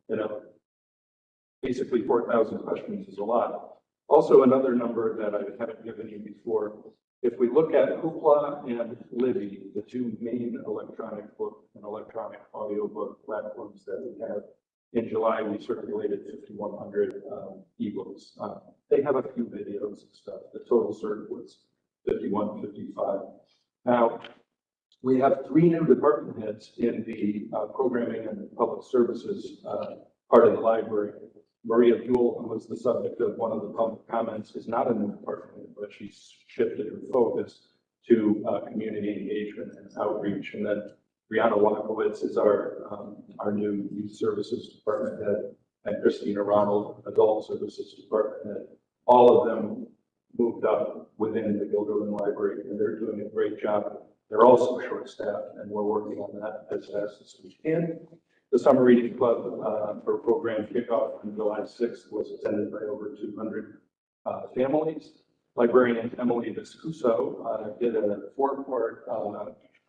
basically 4,000 questions is a lot. Also, another number that I haven't given you before, if we look at Hoopla and Libby, the 2 main electronic book and electronic audiobook platforms that we have, in July, we circulated 5,100 ebooks. They have a few videos and stuff. The total cert was 5155. Now, we have 3 new department heads in the programming and public services part of the library. Maria Buell, who was the subject of one of the public comments, is not a new department, but she's shifted her focus to community engagement and outreach. And then Brianna Wakowitz is our new youth services department head, and Christina Ronald, adult services department head. All of them moved up within the Guilderland Library, and they're doing a great job. They're also short-staffed, and we're working on that as fast as we can. The Summer Reading Club for program kickoff on July 6th was attended by over 200 families. Librarian Emily Viscuso did a 4-part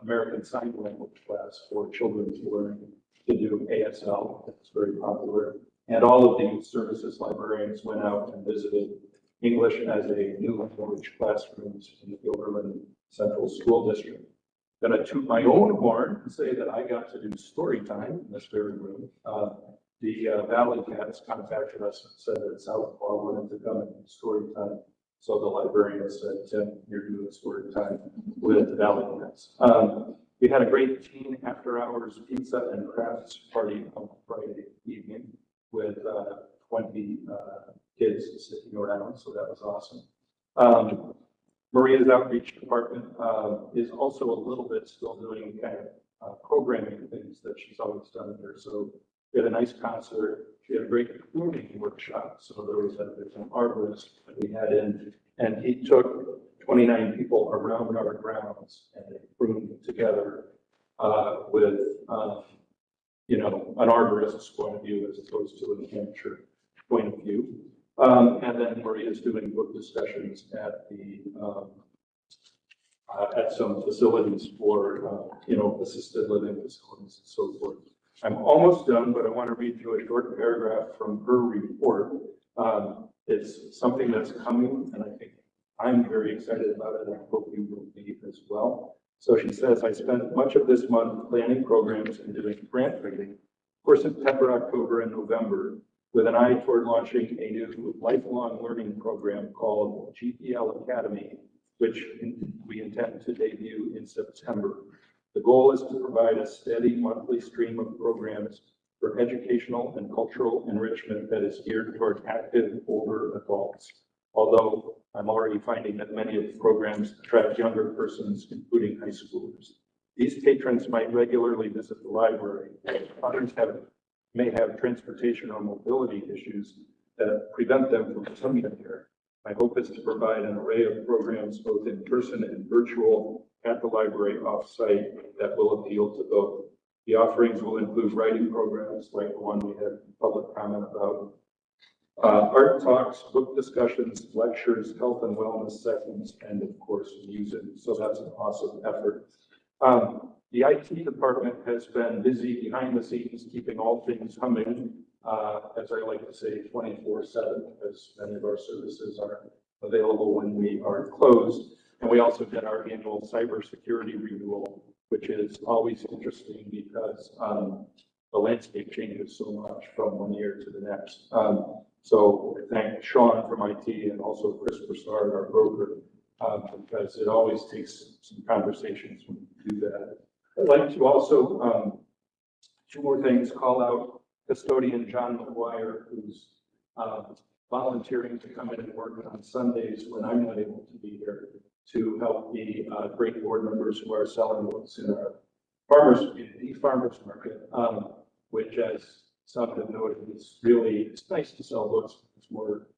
American Sign Language class for children to learn to do ASL. It's very popular. And all of the youth services librarians went out and visited English as a new language classrooms in the Guilderland Central School District. Gonna toot my own horn and say that I got to do story time in this very room. The Valley Cats contacted us and said that Southpaw wanted to come and do story time. So the librarian said, Tim, you're doing story time with the Valley Cats. We had a great teen after hours pizza and crafts party on Friday evening with 20 kids sitting around, so that was awesome. Maria's outreach department is also a little bit still doing kind of programming things that she's always done here. So we had a nice concert. She had a great pruning workshop. So there's an arborist that we had in, and he took 29 people around our grounds and they pruned together with, an arborist's point of view as opposed to an amateur point of view. And then Maria's doing book discussions at the at some facilities for assisted living facilities and so forth. I'm almost done, but I want to read through a short paragraph from her report. It's something that's coming, and I think I'm very excited about it, and I hope you will be as well. So she says, I spent much of this month planning programs and doing grant writing for September, October, and November, with an eye toward launching a new lifelong learning program called GPL Academy, which we intend to debut in September. The goal is to provide a steady monthly stream of programs for educational and cultural enrichment that is geared toward active older adults. Although I'm already finding that many of the programs attract younger persons, including high schoolers. These patrons might regularly visit the library. Others may have transportation or mobility issues that prevent them from coming here. My hope is to provide an array of programs, both in person and virtual, at the library off-site that will appeal to both. The offerings will include writing programs like the one we had public comment about, art talks, book discussions, lectures, health and wellness sessions, and of course, music. So that's an awesome effort. The IT department has been busy behind the scenes, keeping all things humming, as I like to say, 24/7, because many of our services are available when we are closed. And we also did our annual cybersecurity renewal, which is always interesting because the landscape changes so much from one year to the next. So I thank Sean from IT and also Chris Broussard, our broker, because it always takes some conversations when we do that. I'd like to also, 2 more things, call out custodian John McGuire, who's volunteering to come in and work on Sundays when I'm not able to be here to help the great board members who are selling books in our farmers market, which, as some have noted, it's nice to sell books. It's more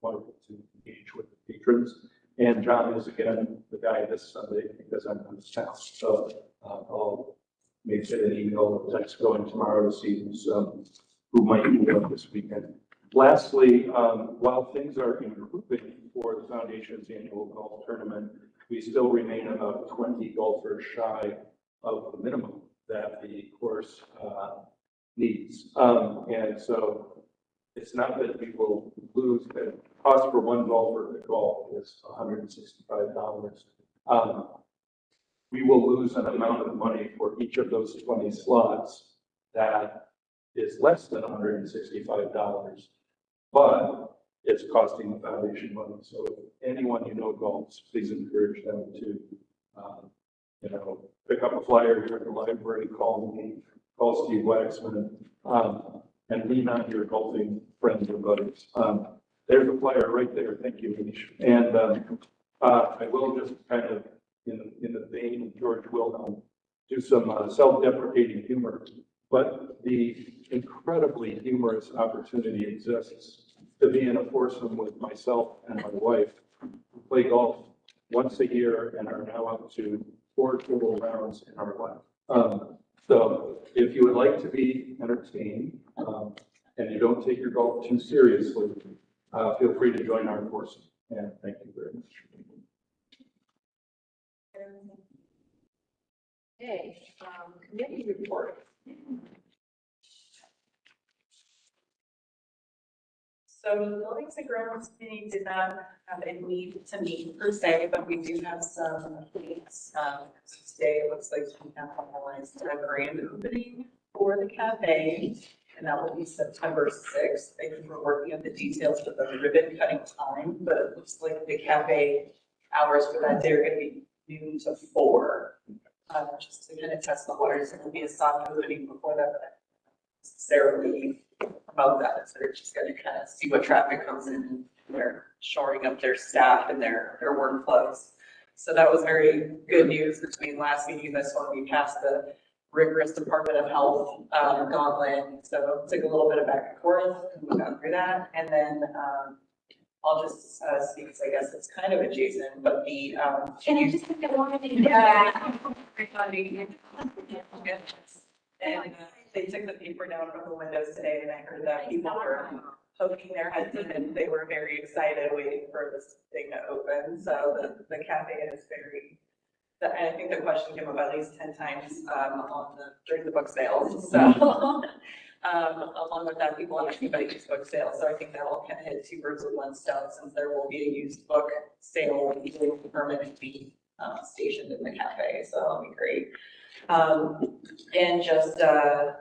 wonderful to engage with the patrons. And John is again the guy this Sunday because I'm on the staff. So I'll may fit an email or text going tomorrow to see who might be up this weekend. Lastly, while things are improving for the Foundation's annual golf tournament, we still remain about 20 golfers shy of the minimum that the course needs. And so it's not that we will lose, the cost for one golfer to golf is $165. We will lose an amount of money for each of those 20 slots that is less than $165, but it's costing the foundation money. So if anyone you know golfs, please encourage them to, pick up a flyer here at the library, call me, call Steve Waxman, and lean on your golfing friends or buddies. There's a flyer right there. Thank you, Anish. And I will just kind of, in the vein of George Wilhelm, do some self-deprecating humor, but the incredibly humorous opportunity exists to be in a foursome with myself and my wife, who play golf once a year and are now up to 4 total rounds in our life. So if you would like to be entertained and you don't take your golf too seriously, feel free to join our foursome. And thank you very much. Okay, committee report. So the Buildings and Grounds Committee did not have a need to meet per se, but we do have some dates. Today it looks like we have finalized a grand opening for the cafe, and that will be September 6th. I think we're working on the details for the ribbon cutting time, but it looks like the cafe hours for that day are going to be noon to 4. Just to kind of test the waters, and it'll be a soft opening before that, but not necessarily promote that. So they're just going to kind of see what traffic comes in, and they're shoring up their staff and their workflows. So that was very good news between last meeting and this one. We passed the rigorous Department of Health gauntlet, so it took a little bit of back and forth, and we got through that. And then I'll just speak, because I guess it's kind of adjacent, but the Can you just get one? yeah. And they took the paper down from the windows today, and I heard that people were poking their heads in, and they were very excited waiting for this thing to open. So the cafe is very, and I think the question came up at least 10 times during the book sales. So along with that, people ask me about used book sales. So I think that will kind of hit 2 birds with 1 stone, since there will be a used book sale permanently stationed in the cafe. So that'll be great. And just a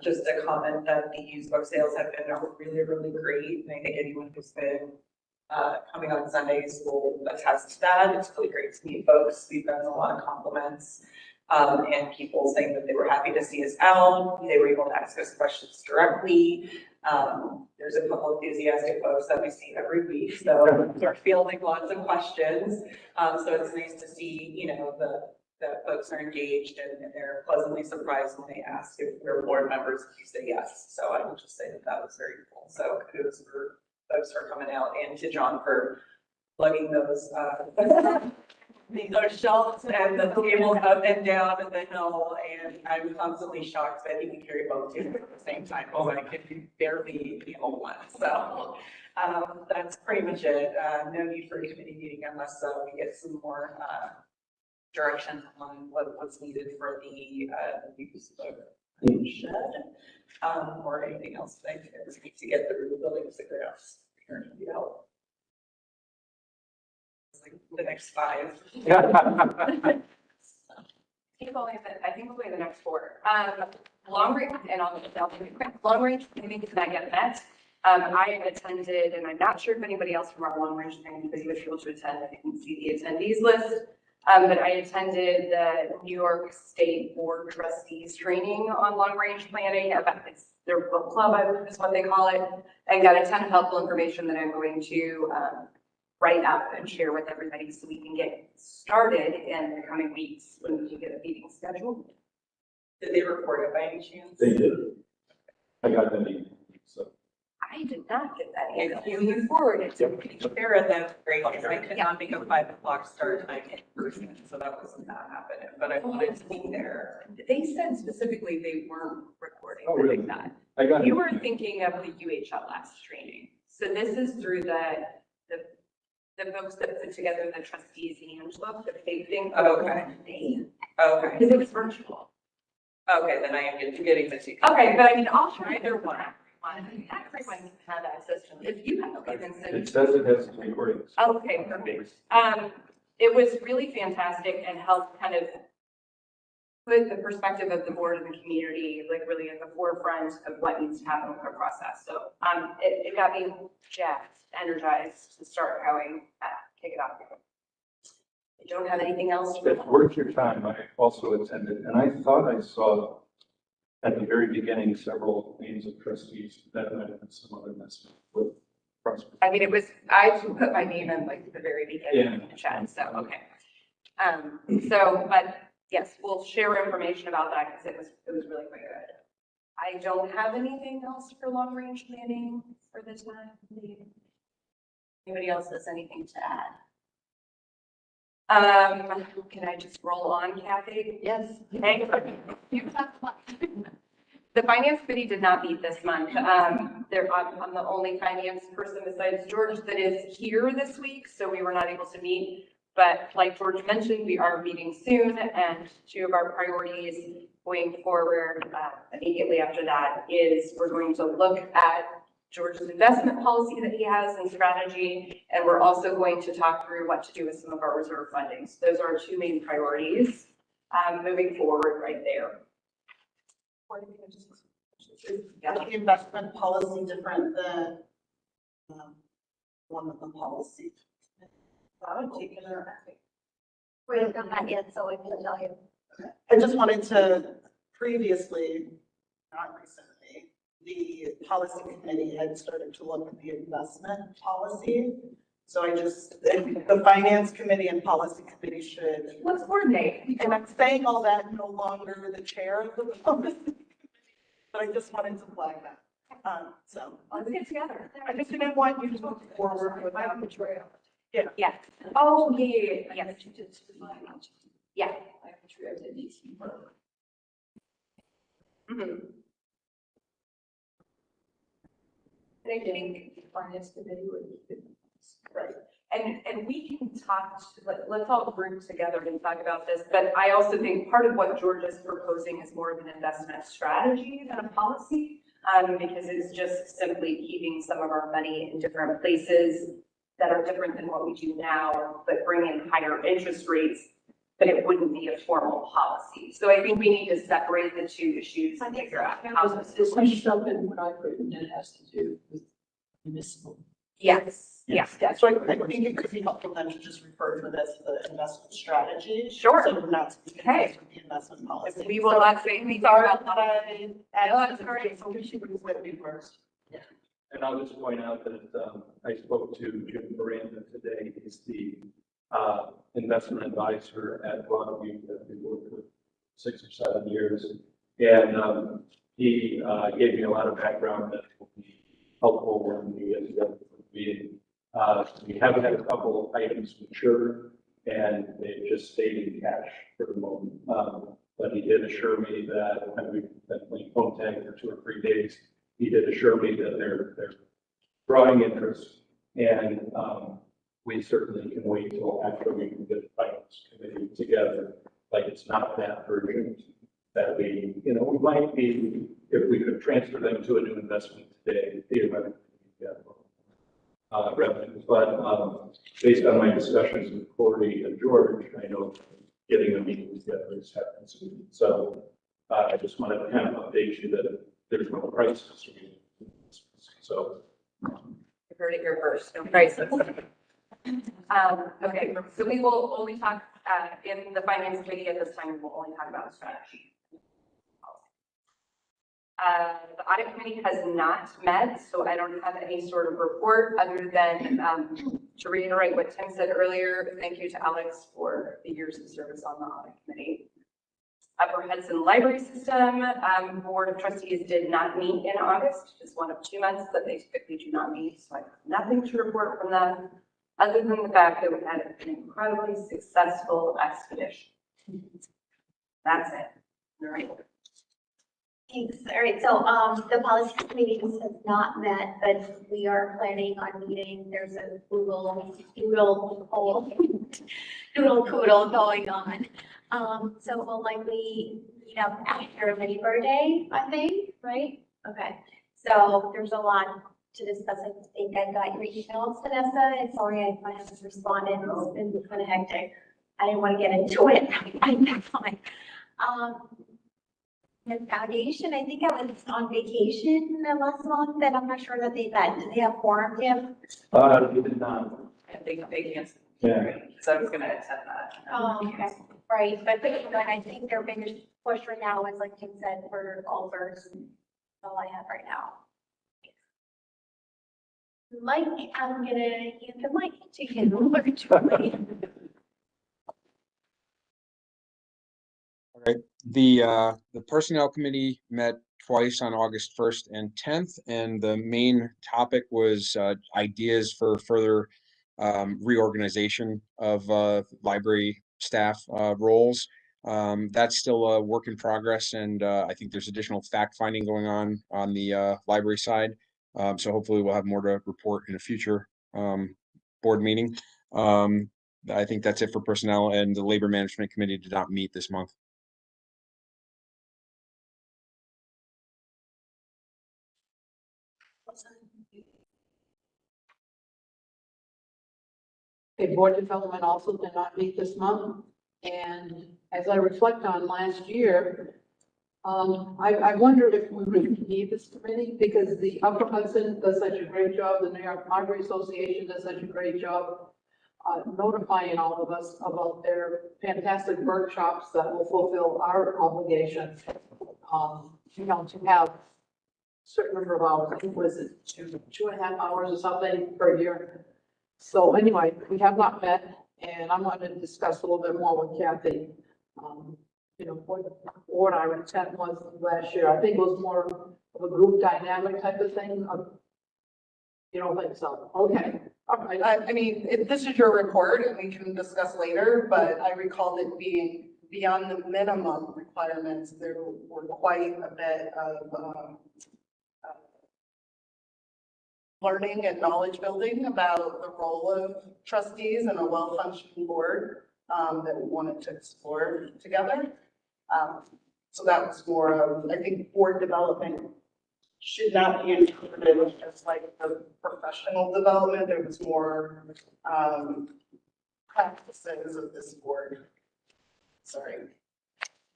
comment that the used book sales have been really, really great. And I think anyone who's been coming on Sundays will attest to that. It's really great to meet folks. We've gotten a lot of compliments and people saying that they were happy to see us out. They were able to ask us questions directly. There's a couple of enthusiastic folks that we see every week, so we're fielding lots of questions. So it's nice to see, that folks are engaged and they're pleasantly surprised when they ask if we're board members, if you say yes. So I will just say that was very cool. So kudos for folks for coming out, and to John for lugging those shelves and the tables up and down the hill. And I'm constantly shocked that he can carry both tables at the same time. Oh, I can barely handle one. So that's pretty much it. No need for a committee meeting unless we get some more direction on what's needed for the use of the shed, or anything else that I need to get through the buildings to grounds. Help. It's like the next 5. I think we'll be the next 4. Long range, and I'll be quick. Long range planning is not yet met. I have attended, and I'm not sure if anybody else from our long range planning committee was able to attend. I didn't see the attendees list. But I attended the New York State Board Trustees training on long range planning. It's their book club, I believe is what they call it, and got a ton of helpful information that I'm going to write up and share with everybody so we can get started in the coming weeks when we can get a meeting scheduled. Did they record it by any chance? They did. I got the meeting. So I I did not get that email. If you- You forwarded to me. Share it, that's great, because I could not make a 5 o'clock start time in person, so that wasn't that happening, but I wanted to be there. They said specifically they weren't recording. Oh, I really? think that. I got it. You were thinking of the UHLS training. So this is through the folks that put together the trustees handbook, the big thing. Okay. Okay, Because it was virtual. okay, then I am getting the two. Okay, but I mean, I'll try Either either one. one. Everyone can have access to it. If you have it, then send It says it has recordings. Okay, perfect. It was really fantastic and helped kind of put the perspective of the board and the community, like really at the forefront of what needs to happen with our process. So, it got me jazzed, energized to start going, kick it off. I don't have anything else. It's worth your time. I also attended, and I thought I saw at the very beginning several names of trustees that might have been some other mess with Prosper. I mean, I put my name in like the very beginning of the chat, so, okay. But yes, we'll share information about that because it was really quite good. I don't have anything else for long range planning for the time being. Anybody else has anything to add? Can I just roll on, Kathy? Yes. Okay. The finance committee did not meet this month. I'm the only finance person besides George that is here this week, so we were not able to meet. But like George mentioned, we are meeting soon, and two of our priorities going forward immediately after that is we're going to look at George's investment policy that he has and strategy, and we're also going to talk through what to do with some of our reserve funding. So those are our two main priorities moving forward right there. Is the investment policy different than one of the policies? I would take it or We haven't done that yet, so I can tell you. I just wanted to previously, not recently, the policy committee had started to look at the investment policy. So the finance committee and policy committee should. Let's coordinate. And I'm saying all that, no longer the chair of the policy committee, but I just wanted to flag that. So Let's get together. I just didn't want you to move forward without the trail. Yeah. Oh, yeah. Yeah. Mhm. And I think finance committee would be right. And we can talk, let's all group together and talk about this, but I also think part of what George is proposing is more of an investment strategy than a policy, because it's just simply keeping some of our money in different places that are different than what we do now, but bring in higher interest rates, but it wouldn't be a formal policy. So I think we need to separate the two issues and figure out how to. This is something what I've written that has to do with municipal. Yes, yes, yes. So I think it could be helpful then to just refer to this, the investment strategy. Sure. So we're not speaking Okay. to the investment policy. We will not say anything Sorry about that I. No, that's all right. So we should move with me first. And I'll just point out that I spoke to Jim Miranda today. He's the investment advisor at Broadview that we worked with 6 or 7 years. And he gave me a lot of background that will be helpful when we get together for the meeting. We have had a couple of items mature and they've just stayed in cash for the moment. But he did assure me that, and we've been playing phone tag for 2 or 3 days. He did assure me that they're drawing interest, and we certainly can wait till after we can get the finance committee together. Like, it's not that urgent that we might be, if we could transfer them to a new investment today, theoretically, get revenue. But based on my discussions with Corey and George, I know getting a meeting together is happening soon. So I just wanted to kind of update you that there's no crisis. So. You heard it here first, no crisis. Okay, so we will only talk, in the finance committee at this time, we'll only talk about strategy. The audit committee has not met, so I don't have any sort of report other than, to reiterate what Tim said earlier, thank you to Alex for the years of service on the audit committee. Upper Hudson Library System, Board of Trustees did not meet in August. It's one of 2 months that they typically do not meet, so I have nothing to report from them, other than the fact that we had an incredibly successful expedition. That's it. All right. Thanks. All right, so, the policy committee has not met, but we are planning on meeting. There's a doodle poodle going on. So we'll likely meet up after Labor Day, I think, right? Okay, so there's a lot to discuss. I think I got your emails, Vanessa, and sorry I haven't responded. It's been kind of hectic. I didn't want to get into it at that time. And Foundation, I think I was on vacation last month, and I'm not sure that they met. Do they have quorum, Tim? You did not. I think they can't. Yeah. So I was gonna attend that. Oh, okay, right, but I think their biggest push right now is, like Tim said, for golfers. That's all I have right now. Mike, I'm gonna hand the mic to you virtually. All right, the Personnel Committee met twice on August 1st and 10th, and the main topic was ideas for further reorganization of library staff roles. That's still a work in progress, and I think there's additional fact finding going on the library side. So hopefully we'll have more to report in a future board meeting. I think that's it for personnel, and the Labor Management Committee did not meet this month. Okay, board development also did not meet this month. And as I reflect on last year, I wondered if we really need this committee, because the Upper Hudson does such a great job, the New York Library Association does such a great job notifying all of us about their fantastic workshops that will fulfill our obligation. You know, to have a certain number of hours, I think was it 2.5 hours or something per year. So anyway, we have not met, and I'm going to discuss a little bit more with Kathy. You know, what our intent was last year. I think it was more of a group dynamic type of thing. You don't think so? Okay. All right. I mean, this is your report and we can discuss later, but I recalled it being beyond the minimum requirements. There were quite a bit of learning and knowledge building about the role of trustees and a well-functioning board that we wanted to explore together. So that was more of, I think, board development should not be interpreted as like a professional development. There was more practices of this board. Sorry.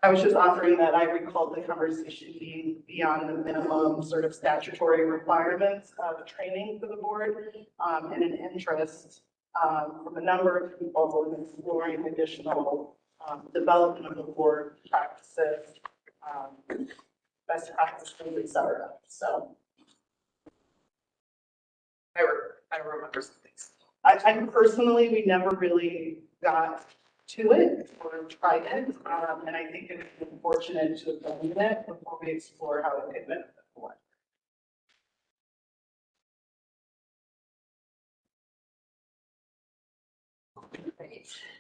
I was just offering that I recalled the conversation being beyond the minimum sort of statutory requirements of training for the board, and an interest from a number of people in exploring additional development of the board practices, best practices, et cetera. So I remember some things. I personally, we never really got to it or tried it. And I think it's unfortunate to have done that before we explore how it could benefit the board.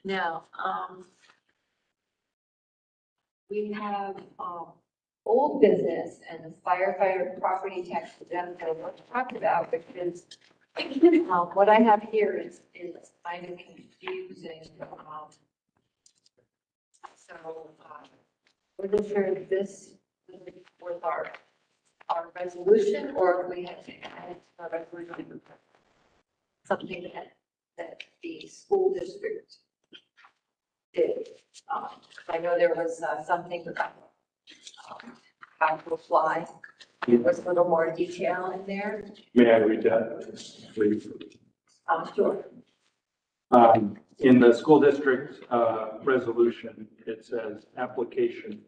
Now, we have, old business and the firefighter property tax exemption that we talked about, which is, what I have here is kind of confusing. So, we're not sure if this is with our resolution, or if we have to add it to our resolution. Something that the school district did. I know there was something about how to apply. There was a little more detail in there. May I read that, please? Sure. In the school district resolution, it says application :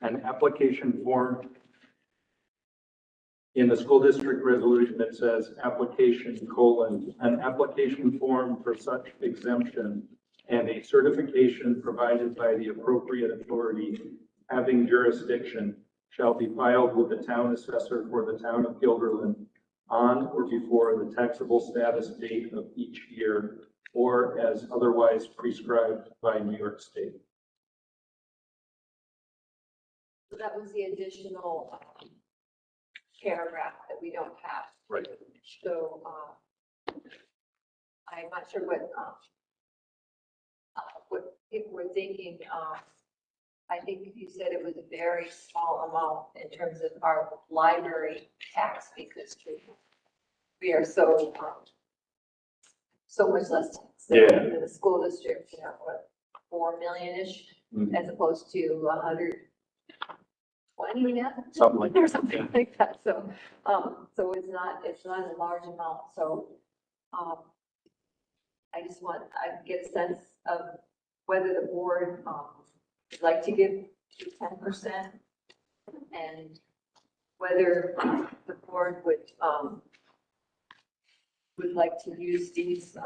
an application form. In the school district resolution, it says application : an application form for such exemption and a certification provided by the appropriate authority having jurisdiction shall be filed with the town assessor for the town of Guilderland on or before the taxable status date of each year, or as otherwise prescribed by New York State. So that was the additional paragraph that we don't have. Right. So, I'm not sure what people were thinking. I think you said it was a very small amount in terms of our library tax because we are so, so much less tax than the school district, you know, what, 4 million-ish as opposed to 120 now? Something like Or that. something like that. So, so it's not a large amount. So, I just want, I get a sense of whether the board, would like to give 10% and whether the board would like to use these,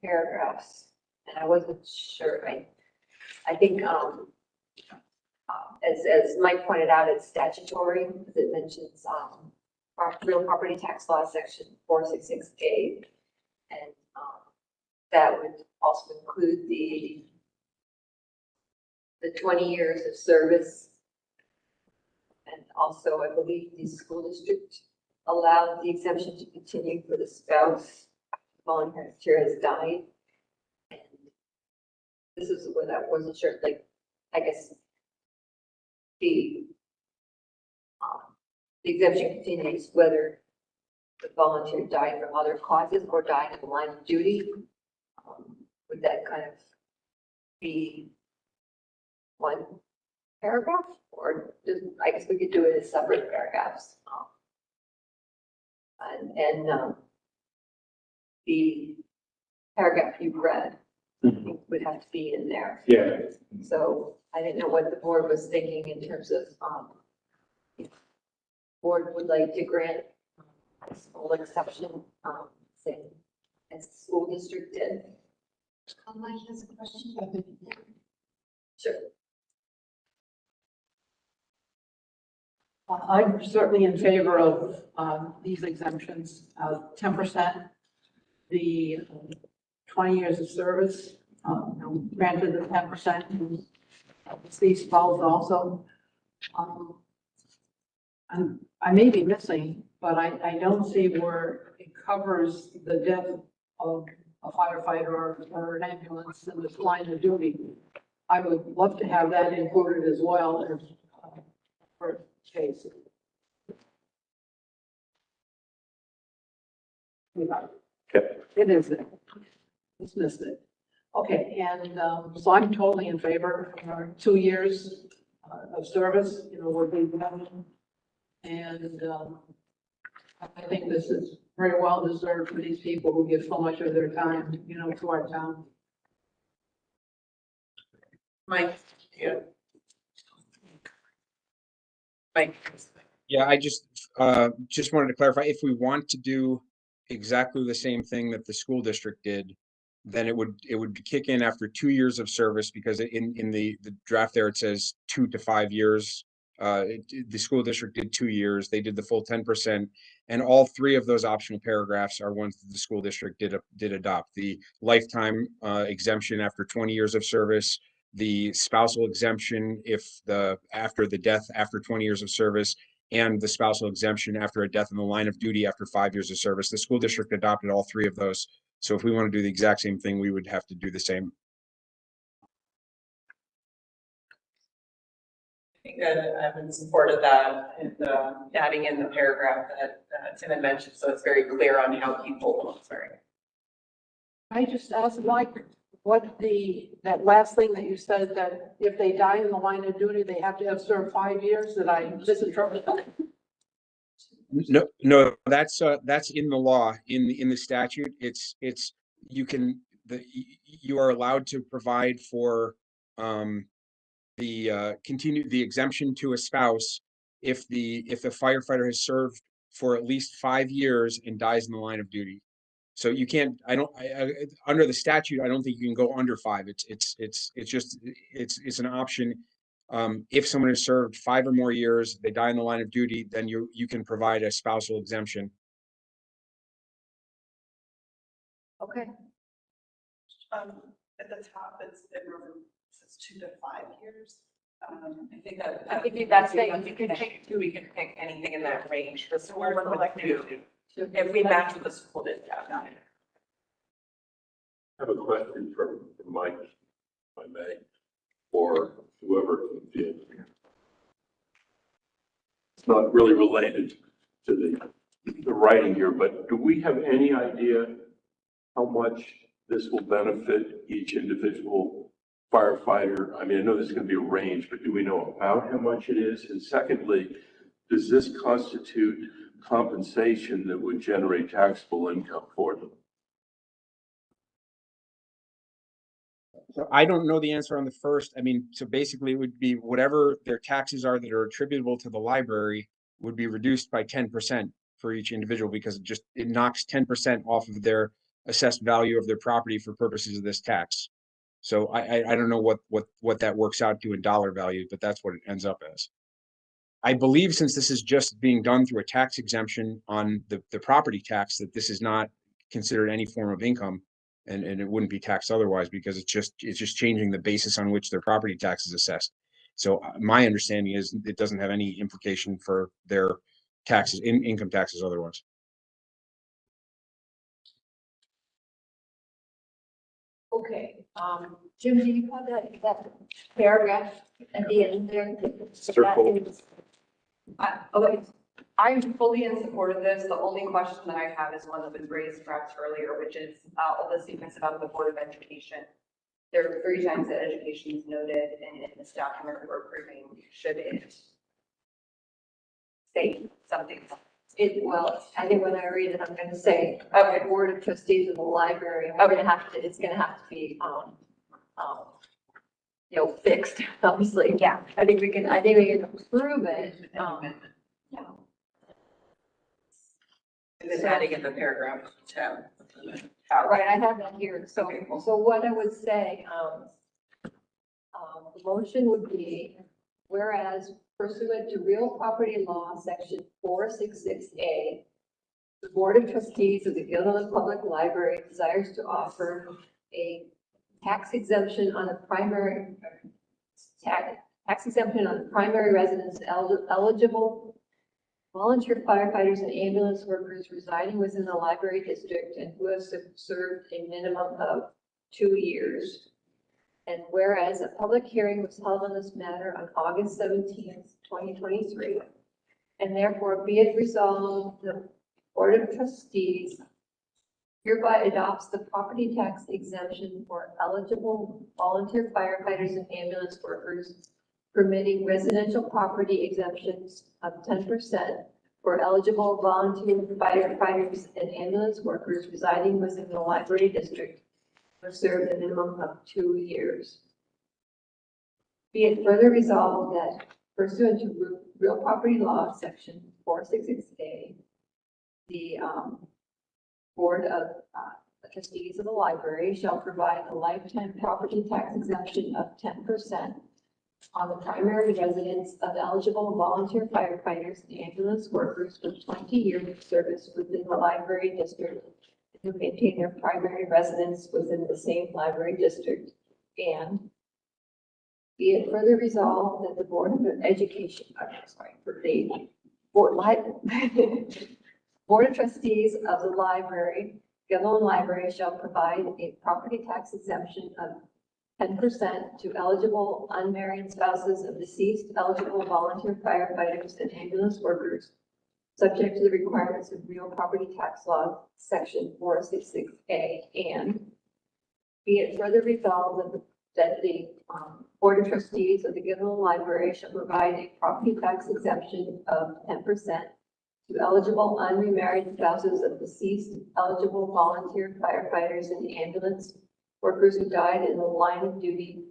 paragraphs. And I wasn't sure. I think, as Mike pointed out, it's statutory because it mentions, real property tax law section 466A. And, that would also include the 20 years of service. And also, I believe the school district allowed the exemption to continue for the spouse volunteer has died. And this is what I wasn't sure, like, I guess the exemption continues whether the volunteer died from other causes or died in the line of duty. Would that kind of be one paragraph, or just, I guess we could do it as separate paragraphs. The paragraph you read I think would have to be in there. Yeah. So I didn't know what the board was thinking in terms of, if board would like to grant a full exception, say, as the school district did. Mike has a question. Sure. I'm certainly in favor of these exemptions, 10%, the 20 years of service, granted the 10%, these spouse also. I may be missing, but I don't see where it covers the death of a firefighter or an ambulance in this line of duty. I would love to have that included as well as for case. It is there. Dismissed it. Okay, and so I'm totally in favor of 2 years of service, you know, would be minimum. And I think this is very well deserved for these people who give so much of their time, you know, to our town. Mike, yeah. Mike. Yeah, I just wanted to clarify, if we want to do exactly the same thing that the school district did, then it would kick in after 2 years of service, because in the draft there, it says 2 to 5 years. The school district did 2 years, they did the full 10%, and all 3 of those optional paragraphs are ones that the school district did adopt. The lifetime exemption after 20 years of service, the spousal exemption after the death after 20 years of service, and the spousal exemption after a death in the line of duty after 5 years of service. The school district adopted all 3 of those. So if we want to do the exact same thing, we would have to do the same. I think that I'm in support of that and adding in the paragraph that Tim had mentioned, so it's very clear on how people, sorry. I just asked Mike, what that last thing that you said, that if they die in the line of duty, they have to have served 5 years, did I misinterpret that? No, that's in the law, in the statute. You are allowed to provide for the exemption to a spouse if the firefighter has served for at least 5 years and dies in the line of duty. So you can't, under the statute, I don't think you can go under 5. It's an option. If someone has served 5 or more years, they die in the line of duty, then you can provide a spousal exemption. Okay. At the top, it says 2 to 5 years. I think that. I think that's saying you can pick anything in that range. The school would like to, if we match with the school discount. I have a question from Mike, if I may, or whoever can field it. It's not really related to the writing here, but do we have any idea how much this will benefit each individual firefighter? I mean, I know there's going to be a range, but do we know about how much it is? And secondly, does this constitute compensation that would generate taxable income for them? So I don't know the answer on the first. I mean, so basically it would be whatever their taxes are that are attributable to the library would be reduced by 10% for each individual, because it knocks 10% off of their assessed value of their property for purposes of this tax. So I don't know what that works out to in dollar value, but that's what it ends up as. I believe, since this is just being done through a tax exemption on the property tax, that this is not considered any form of income, and it wouldn't be taxed otherwise, because it's just changing the basis on which their property tax is assessed. So my understanding is it doesn't have any implication for their taxes, income taxes otherwise. Okay, Jim, do you have that paragraph at the end there? Circle. Okay, I'm fully in support of this. The only question that I have is one that was raised perhaps earlier, which is all the statements about the Board of Education. There are 3 times that education is noted in this document we're approving. Should it say something? Well, I think when I read it, I'm going to say, Okay. Board of Trustees of the library, and it's going to have to be, fixed, obviously. Yeah. I think we can approve it. Yeah. And then adding in the paragraph tab. Right, I have that here. So what I would say, the motion would be, whereas pursuant to real property law, section 466A, the Board of Trustees of the Guilderland Public Library desires to offer a tax exemption on the primary residence eligible volunteer firefighters and ambulance workers residing within the library district and who have served a minimum of 2 years. And whereas a public hearing was held on this matter on August 17th, 2023, and therefore be it resolved, the Board of Trustees hereby adopts the property tax exemption for eligible volunteer firefighters and ambulance workers, permitting residential property exemptions of 10% for eligible volunteer firefighters and ambulance workers residing within the library district who served a minimum of 2 years. Be it further resolved that pursuant to real property law, section 466A, the Board of Trustees of the library shall provide a lifetime property tax exemption of 10% on the primary residence of eligible volunteer firefighters and ambulance workers with 20 years of service within the library district who maintain their primary residence within the same library district. And be it further resolved that the Board of Education, Board of Trustees of the library, Guilderland Library, shall provide a property tax exemption of 10% to eligible unmarried spouses of deceased eligible volunteer firefighters and ambulance workers, subject to the requirements of real property tax law, section 466A, and be it further resolved that the Board of Trustees of the Guilderland Library shall provide a property tax exemption of 10% to eligible unmarried spouses of deceased eligible volunteer firefighters and ambulance workers who died in the line of duty,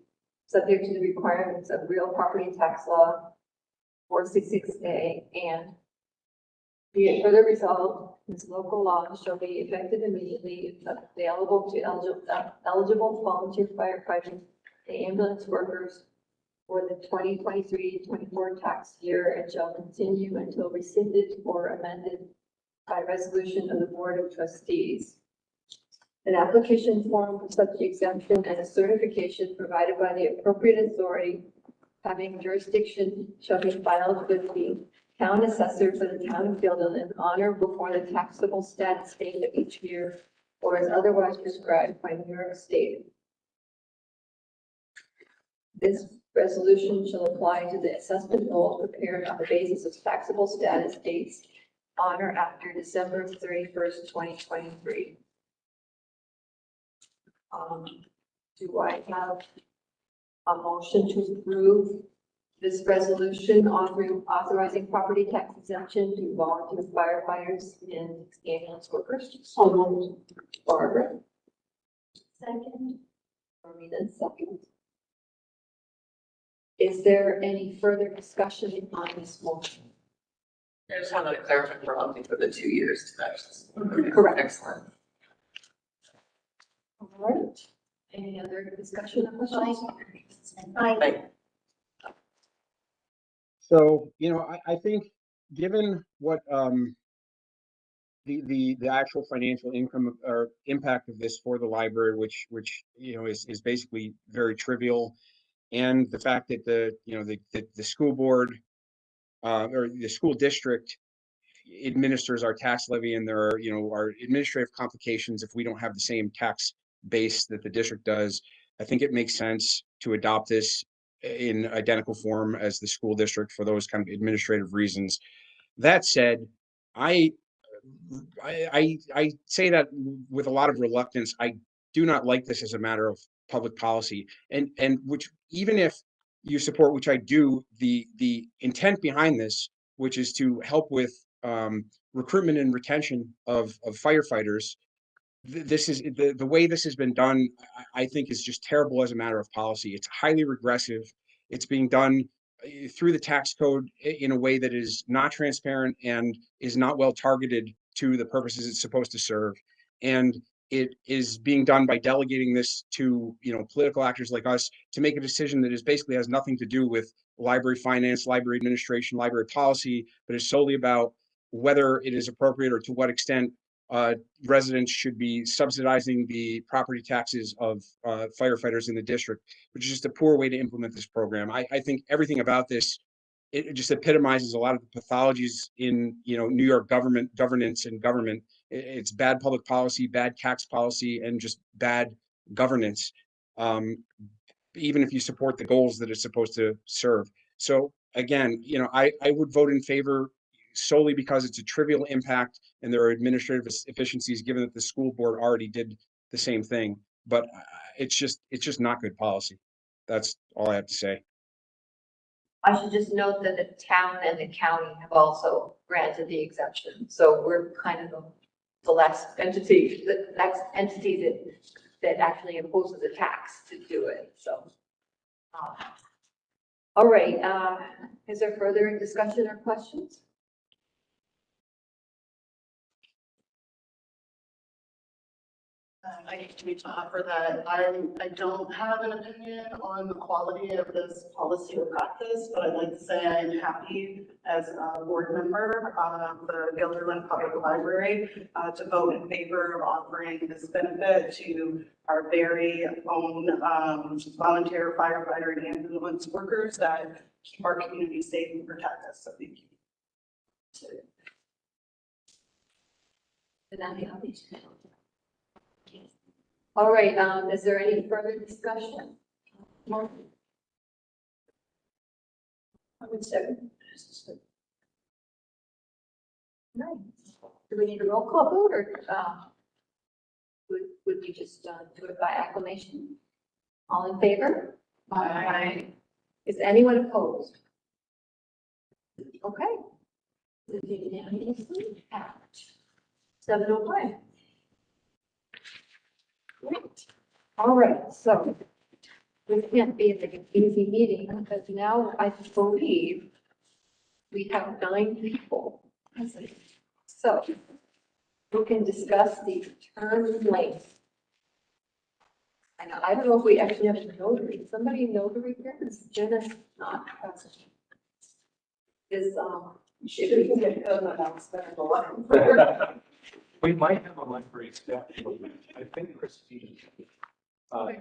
subject to the requirements of real property tax law 466A, and be it further resolved This local law shall be effective immediately, available to eligible volunteer firefighters and ambulance workers for the 2023-24 tax year and shall continue until rescinded or amended by resolution of the Board of Trustees. An application form for such exemption and a certification provided by the appropriate authority having jurisdiction shall be filed with the town assessor for the town of Guilderland on or before the taxable status date of each year or as otherwise prescribed by New York State. This resolution shall apply to the assessment rolls prepared on the basis of taxable status dates on or after December 31st, 2023. Do I have a motion to approve this resolution authorizing property tax exemption to volunteer firefighters and ambulance workers? So moved. Barbara? Second. Marina, second. Is there any further discussion on this motion? I just wanted to clarify for one thing for the 2 years. That's Correct. excellent. All right. Any other discussion or questions? Aye. So, I think given what, the actual financial income or impact of this for the library, which, is basically very trivial. And the fact that the school board, or the school district administers our tax levy, and there are, our administrative complications if we don't have the same tax base that the district does. I think it makes sense to adopt this in identical form as the school district for those kind of administrative reasons. That said, I say that with a lot of reluctance. I do not like this as a matter of public policy, and which, even if you support, which I do, the intent behind this, which is to help with recruitment and retention of firefighters. This is the way this has been done. I think is just terrible as a matter of policy. It's highly regressive. It's being done through the tax code in a way that is not transparent and is not well targeted to the purposes it's supposed to serve. And it is being done by delegating this to, political actors like us to make a decision that is basically has nothing to do with library finance, library administration, library policy, but is solely about whether it is appropriate or to what extent residents should be subsidizing the property taxes of firefighters in the district, which is just a poor way to implement this program. I think everything about this, it just epitomizes a lot of the pathologies in, New York governance and government. It's bad public policy, bad tax policy, and just bad governance. Even if you support the goals that it's supposed to serve. So again, I would vote in favor solely because it's a trivial impact and there are administrative efficiencies, given that the school board already did the same thing. But it's just not good policy. That's all I have to say. I should just note that the town and the county have also granted the exemption. So we're kind of the last entity, that actually imposes a tax to do it. So, all right. Is there further discussion or questions? I need to offer that I don't have an opinion on the quality of this policy or practice, but I'd like to say I am happy as a board member of the Guilderland Public Library to vote in favor of offering this benefit to our very own volunteer firefighter and ambulance workers that keep our community safe and protect us. So thank you. All right, is there any further discussion? I would say. No. Do we need a roll call vote, or would we just do it by acclamation? All in favor? Aye. Is anyone opposed? Okay. Unanimously passed. 7:05. Great. All right, so this can't be like an easy meeting because now I believe we have 9 people. So we can discuss the term length. And I don't know if we actually have a notary. Somebody notary here? Is Jenna not present? Is, She didn't get code announcement in the letter. We might have a library staff, I think Christine. I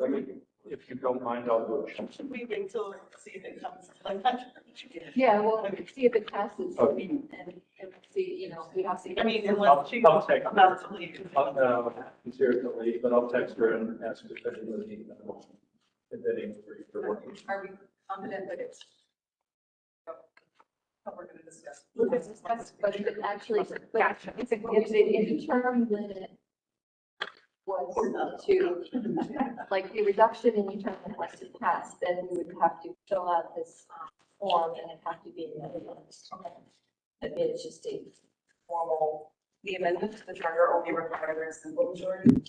mean, if you don't mind, I'll go check. Should we wait till see if it comes to that? yeah, well, see if it passes Okay. and see, you know, we have to. I mean, unless she's I'll take- about to leave. He's here to leave, but I'll text her and ask if anybody, if any, for working. Are we confident that it's? What we're gonna discuss. But if it actually, if the term limit was to, like, the reduction in the term limit was to pass, then we would have to fill out this form and it'd have to be amended. I mean, it's just a formal. The amendment to the charter only requires a simple majority.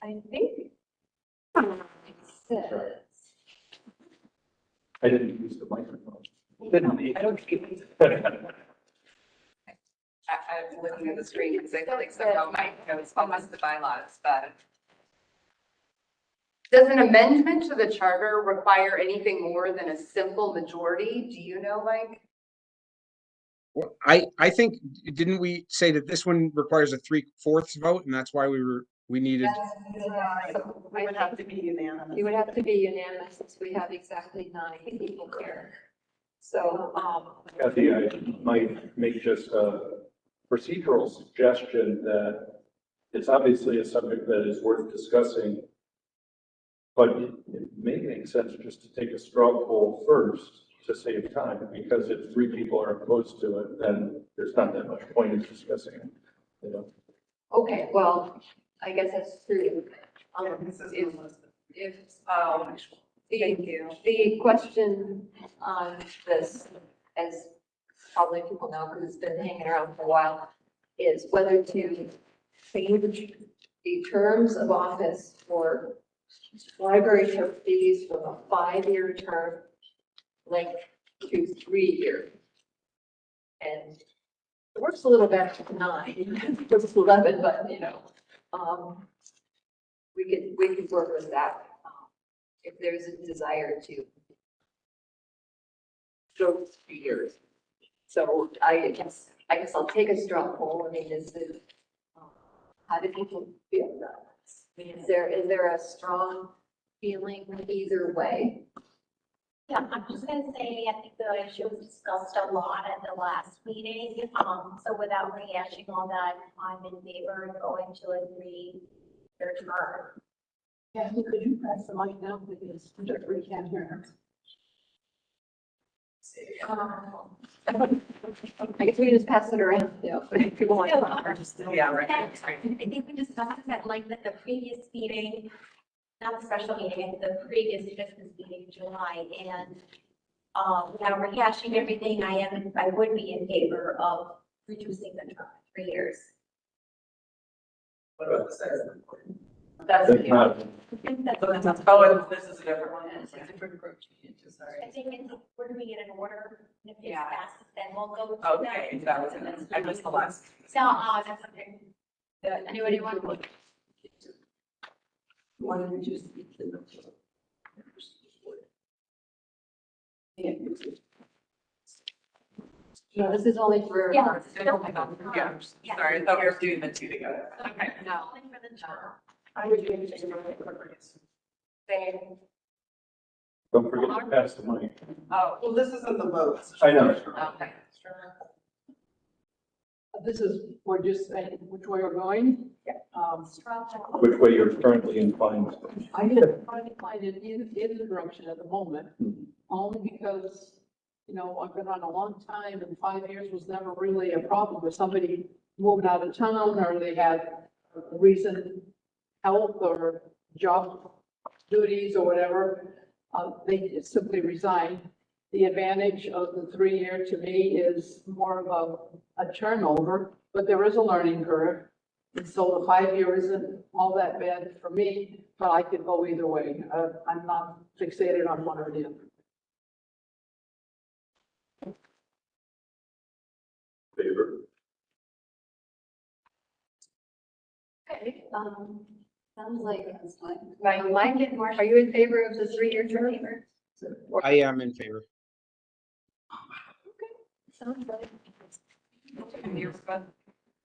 I think it says. I didn't use the microphone. Didn't need. I don't think I'm looking at the screen because I feel like somehow my notes almost the bylaws, but. Does an amendment to the charter require anything more than a simple majority? Do you know, Mike? Well, I think, didn't we say that this one requires a 3/4 vote and that's why we needed, We would have to be unanimous. You would have to be unanimous since we have exactly 9 people here. So, Kathy, I might make just a procedural suggestion that it's obviously a subject that is worth discussing, but it may make sense just to take a straw poll first to save time, because if 3 people are opposed to it, then there's not that much point in discussing it, you know? okay, well, I guess that's true. If, Thank you. the question on this, as probably people know, because it's been hanging around for a while, is whether to change the terms of office for library trustees from a 5-year term length to 3-year. And it works a little better than 9, because it's 11, but you know, we could work with that if there's a desire to go 3 years. So I guess I'll take a straw poll. I mean, how do people feel about this? I mean, is there a strong feeling either way? Yeah, I'm just gonna say, I think the issue was discussed a lot at the last meeting. So without rehashing all that, I'm in favor of going to a 3-year term. Yeah, could you press the mic down because we can't hear her. I guess we can just pass it around, yeah, if people want to. Yeah, right. I think we discussed that like at the previous meeting, not the special meeting, the previous business meeting in July, and without rehashing everything, I would be in favor of reducing the term to 3 years. What about the size? That's, Think not. Oh, and this is a different one. It's a different approach. Sorry. I think we're doing it in order, and if it's Yeah. fast, then we'll go. to Okay, that was it. I missed the last. So, that's okay. Anybody want to? Why don't you just speak to them? No, this is only for. Yeah. Yeah, sorry, I thought we were doing the 2 together. Okay. No. Only for the term. I would change it to Same. Don't forget to pass the mic. Oh, Well, this isn't the vote. I know. okay. This is, we're just saying which way we're going. Which way you're currently inclined. I didn't find it in the direction at the moment, only because, you know, I've been on a long time and 5 years was never really a problem with somebody moved out of town or they had a reason, health or job duties or whatever. They just simply resign. The advantage of the 3-year to me is more of a turnover, but there is a learning curve. And so the 5-year isn't all that bad for me, but I could go either way. I'm not fixated on one or the other. Favor. Okay, sounds like, are you in favor of the 3-year term? I am in favor. Sounds like.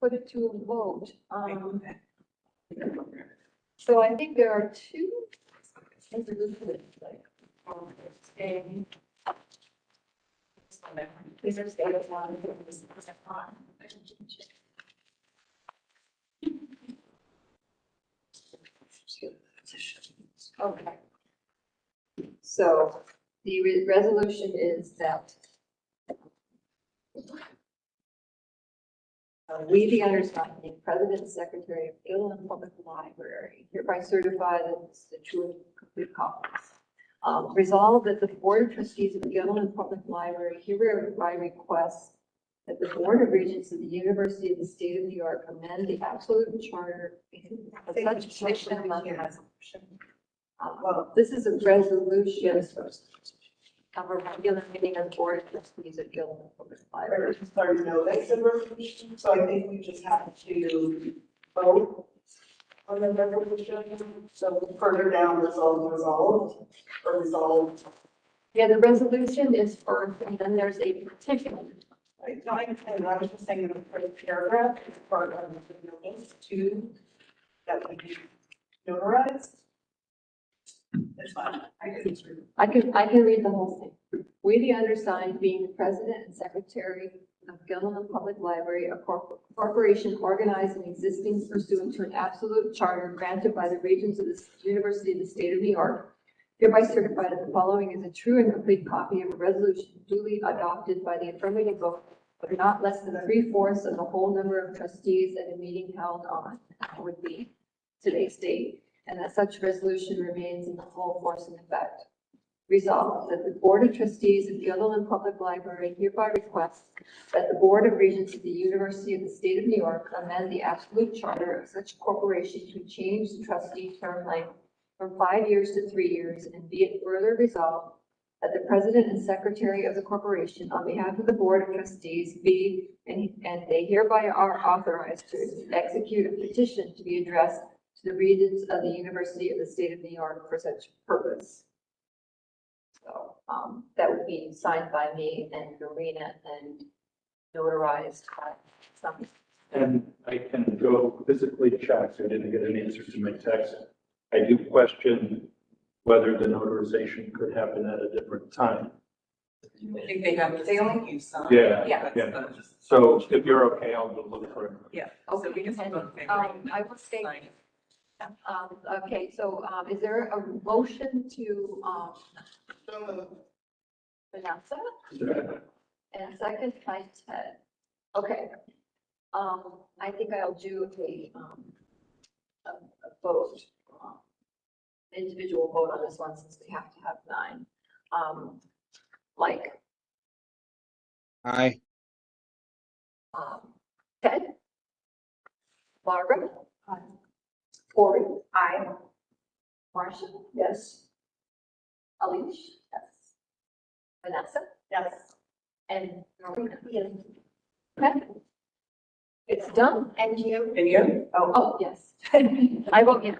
Put it to a vote. So I think there are 2. Staying. These are staying as long as okay. So the resolution is that we, the undersigned, President and Secretary of Guilderland Public Library, hereby certify that it's the true and complete copies. Resolved that the Board of Trustees of the Guilderland Public Library hereby requests that the Board of Regents of the University of the State of New York amend the absolute charter of such section among well, this is a resolution of a regular meeting of the Board of Trustees of Guilderland Public Library. Sorry, no, that's a resolution, so I think we just have to vote on the resolution. So further down, resolved, or resolved. Yeah, the resolution is first, and then there's a petition. I was just saying the first paragraph is part of the notice too, that would be notarized. There's not, I can read the whole thing. We, the undersigned, being the president and secretary of Guilderland Public Library, a corporation organized and existing pursuant to an absolute charter granted by the Regents of the University of the State of New York, hereby certify that the following is a true and complete copy of a resolution duly adopted by the affirmative vote of not less than 3/4 of the whole number of trustees at a meeting held on, that would be today's date, and that such resolution remains in the full force and effect. Resolved that the Board of Trustees of Guilderland Public Library hereby requests that the Board of Regents of the University of the State of New York amend the absolute charter of such corporation to change the trustee term length from 5 years to 3 years, and be it further resolved that the President and Secretary of the corporation, on behalf of the Board of Trustees, be and they hereby are authorized to execute a petition to be addressed to the Regents of the University of the State of New York for such purpose. So that would be signed by me and Norina and notarized by some. And I can go physically check, I didn't get an answer to my text. I do question whether the notarization could happen at a different time. I think they only use some. Yeah, Yeah. yeah. So if you're okay, I'll go look for it. Yeah, so we can still vote in favor. I will say, Sign. okay, so is there a motion to Vanessa and second by Ted? Okay. I think I'll do a vote, individual vote on this one since we have to have 9. Like, Aye. Ted? Barbara? Aye. Corey? Aye. Marcia? Yes. Alicia? Yes. Vanessa? yes. And Norina? Yes. Okay. It's done. And you? And you? Oh, yes. I vote yes.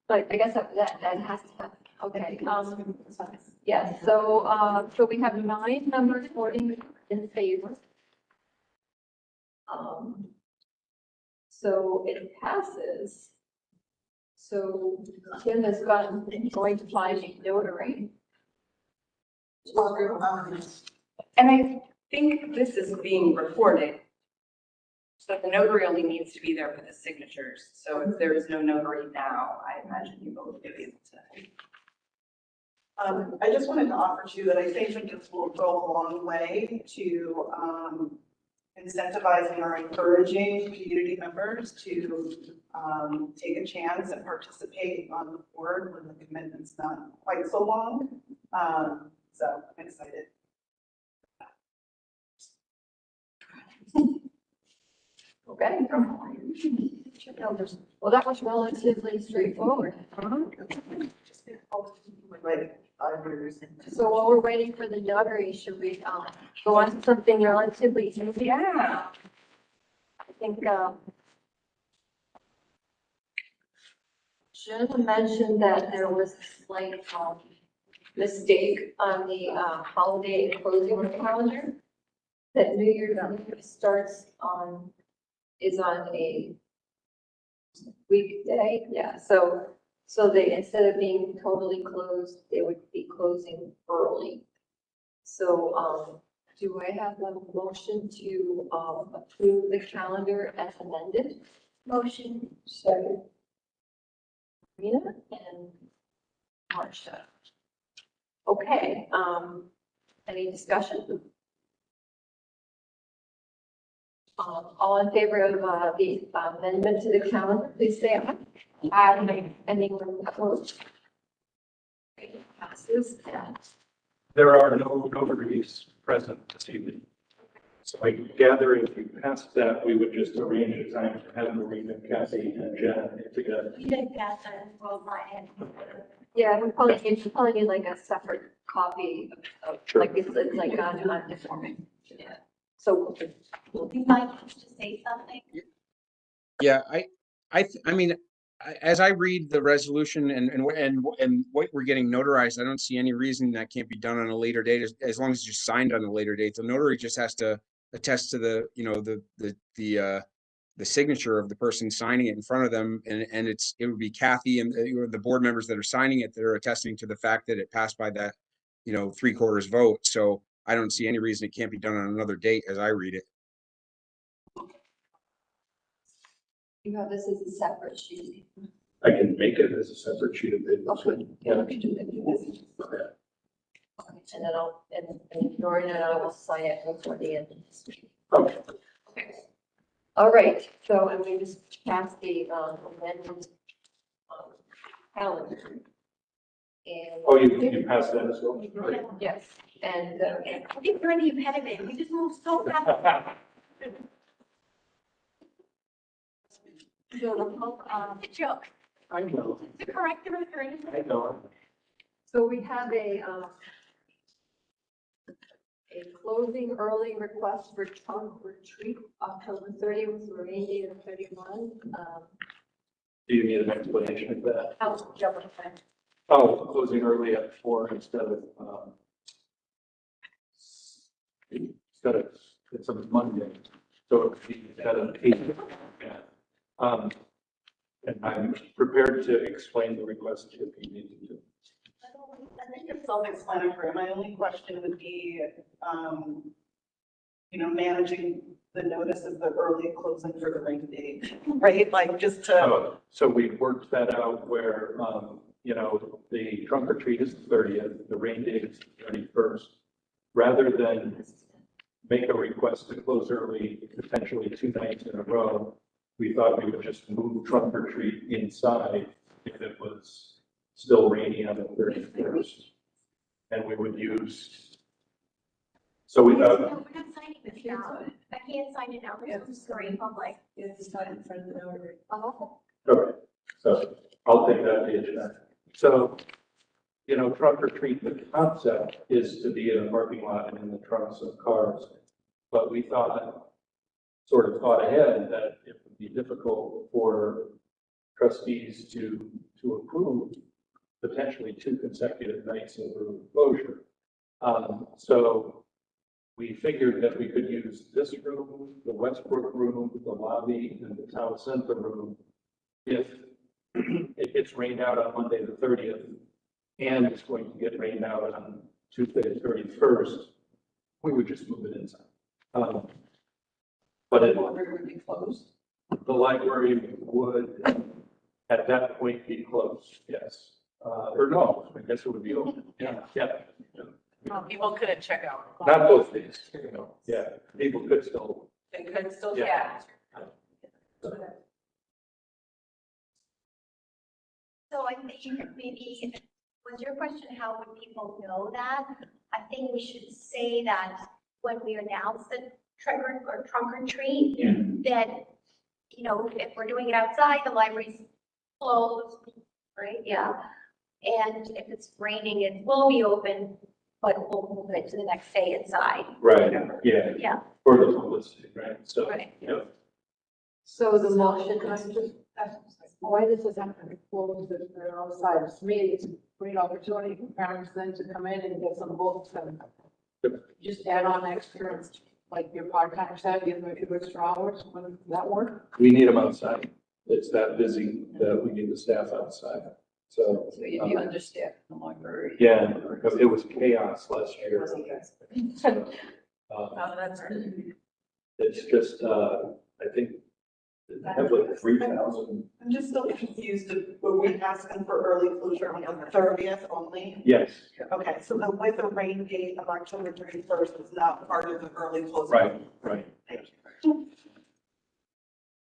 But I guess that has to happen. Okay, yes, so we have 9 members voting in favor. So it passes. So Tim is going to find a notary. And I think this is being recorded. So the notary only needs to be there for the signatures. So if there is no notary now, I imagine you both will be able to. I just wanted to offer too that I think that this will go a long way to incentivizing or encouraging community members to take a chance and participate on the board when the commitment's not quite so long. So I'm excited. Okay. Well, that was relatively straightforward. So while we're waiting for the notary, should we go on to something relatively easy? Yeah. I think Jenna mentioned that there was a slight mistake on the holiday closing calendar. That New Year's Eve is on a weekday, yeah, so they, instead of being totally closed, they would be closing early. So, do I have a motion to approve the calendar as amended? Motion. Second. Rena and Marcia. Okay, any discussion? All in favor of the amendment to the calendar, please say aye. Aye. Anyone opposed? Okay, passes and There are no notaries present this evening. So I gather if you passed that, we would just arrange a time to have Marina, Kathy, and Jen together. You did that, well, my hand. yeah, I'm calling you like a separate copy of, Sure. like it's like on different. Yeah. So You might have to say something. Yeah, I mean, as I read the resolution and what we're getting notarized, I don't see any reason that can't be done on a later date, as long as it's just signed on a later date. The notary just has to attest to the, you know, the signature of the person signing it in front of them, and it would be Kathy and the board members that are signing it that are attesting to the fact that it passed by that, you know, 3/4 vote. So I don't see any reason it can't be done on another date as I read it. you have this as a separate sheet. I can make it as a separate sheet of paper. Okay. Yeah, we can do that. Okay. And then and Noreen and I will sign it before the end of this week. Okay. Okay. All right, so, and we just passed the amendment calendar. And. Oh, you passed that as well? Right. Yes, and, I think you're in the impediment. We just moved so fast. It's a joke. I know, The corrective is correct. I know. so we have a closing early request for trunk retreat, October 30th, through rain date of 31. Do you need an explanation of that? Oh, jump on that. Oh, closing early at 4 instead of, it's a Monday, so it would be at an 8. Yeah. And I'm prepared to explain the request if you need to. I think it's self-explanatory. My only question would be, you know, managing the notice of the early closing for the rain date, right? Like just to, So we worked that out where, you know, the trunk or treat is the 30th, the rain date is the 31st. Rather than make a request to close early, potentially 2 nights in a row, we thought we would just move trunk or treat inside if it was still rainy on the 31st. And we would use, so we No, thought, we're not signing this now. I can't sign it now. We're just going public. You have to sign in front of the notary. okay, so I'll take that page back. So, you know, trunk or treat, the concept is to be in a parking lot and in the trunks of cars. But we sort of thought ahead that it would be difficult for trustees to approve potentially 2 consecutive nights of room closure. So we figured that we could use this room, the Westbrook room, the lobby, and the town center room if it gets rained out on Monday the 30th and it's going to get rained out on Tuesday the 31st, we would just move it inside. But it Would be closed. the library would at that point be closed, yes. Or no, I guess it would be open. Yeah. People couldn't check out. Not both days, you know, yeah, people could still, They could still, Yeah. So I think maybe, was your question, how would people know that? I think we should say that when we announce the trunk or treat, that, you know, if we're doing it outside, the library's closed, right? Yeah. And if it's raining, it will be open, but we'll move it to the next day inside. right, yeah, Yeah, for the publicity, right, so. right. Yeah. So the motion, why does this have to be closed if they're outside? To me, it's a great opportunity for parents then to come in and get some books and just add on extra, like your part-timers have, give them a few extra hours. Would that work? We need them outside. It's that busy that we need the staff outside. So, So you understand the library. yeah, it was chaos last year. So, Oh, that's good. it's just, I think, I have like 3,000. I'm just still confused. Were we asking for early closure on the 30th only? Yes, Okay, so the with the rain date of October 31st is not part of the early closing. right.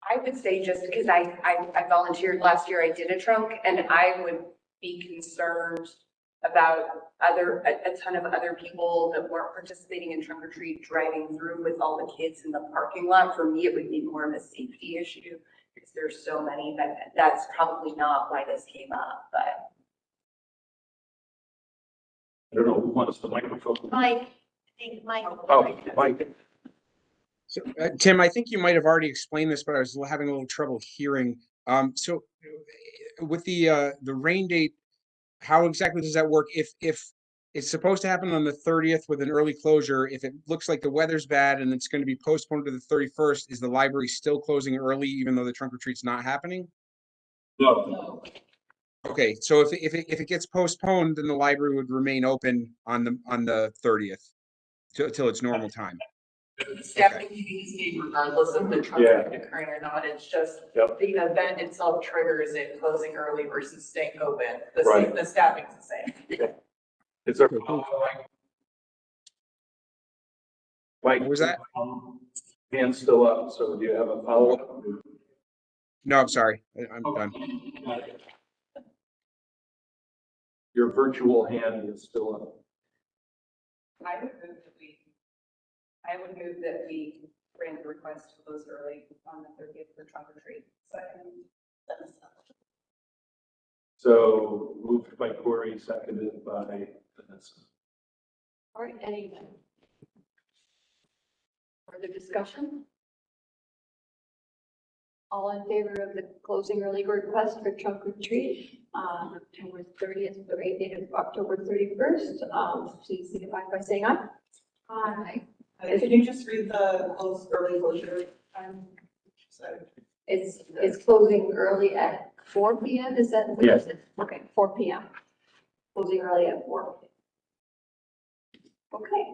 I would say just because I volunteered last year, I did a trunk, and I would be concerned about a ton of other people that weren't participating in trunk or treat driving through with all the kids in the parking lot. For me, it would be more of a safety issue because there's so many that's probably not why this came up, but. I don't know who wants the microphone. Mike, I think Mike. Oh, Mike. So, Tim, I think you might have already explained this, but I was having a little trouble hearing. So with the rain date, how exactly does that work? If it's supposed to happen on the 30th with an early closure, if it looks like the weather's bad and it's going to be postponed to the 31st, is the library still closing early even though the trunk or treat's not happening? No. Okay, so if it gets postponed, then the library would remain open on the 30th till its normal time. Staffing meetings need regardless of the trunk occurring or not, it's just the event itself triggers it closing early versus staying open. The staffing's the same. Is there? Mike, What was that? hand's still up, so do you have a follow-up? No, I'm sorry. I'm done. Your virtual hand is still up. I would move that we grant the request to close early on the 30th for trunk or treat. So moved by Corey, seconded by Vanessa. All right, any further discussion? All in favor of the closing early request for trunk or treat, October 30th, the rain date of October 31st, please signify by saying aye. Aye. Can you just read the early closure? It's closing early at 4 p.m. Is that? What Yes. is it? Okay, 4 p.m. Closing early at 4. Okay.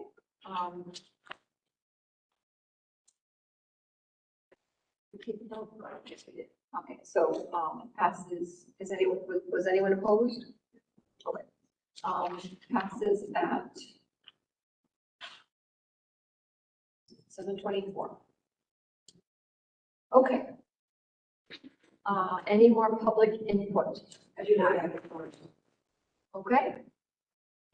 Okay, so, passes, was anyone opposed? Okay. Passes at 7:24. Okay. Any more public input? I do not have report. Okay.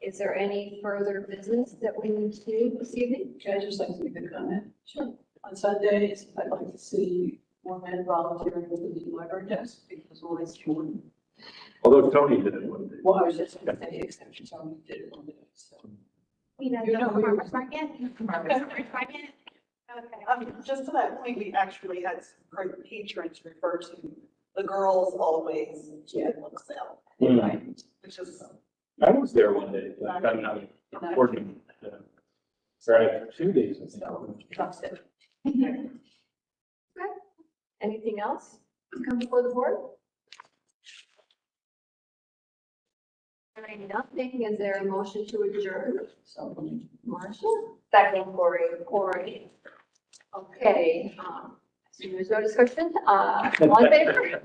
Is there any further business that we need to do this evening? Can I just like to make a comment? Sure. On Sundays, I'd like to see more men volunteering with the library desk because always one. Although Tony did it one day. Well, I was just going to say exemption, so we did it one day, so. You know, You know who- farmer's market? Farmer's market? Okay. Just to that point, we actually had some patrons refer to the girls always did look sale, which is. I was there one day, but I'm not working. Right, 2 days. So, trust it. Anything else to come before the board? Hearing nothing, is there a motion to adjourn? So, Marcia? Second, Corey. Corey? Okay, so there's no discussion, all in favor?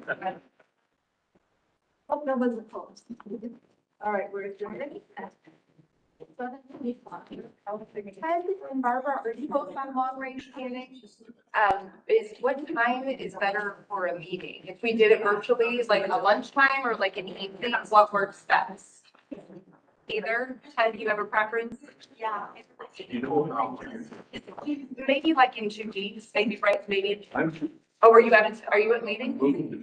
Hope no one's opposed. All right, we're adjourned. And Barbara, are you both on long range planning? What time is better for a meeting? If we did it virtually, like a lunchtime or like an evening, what works best? Either, Ted, do you have a preference? Yeah. You know, Maybe like in 2 weeks, maybe, right, maybe. I'm Oh, are you at a meeting? moving to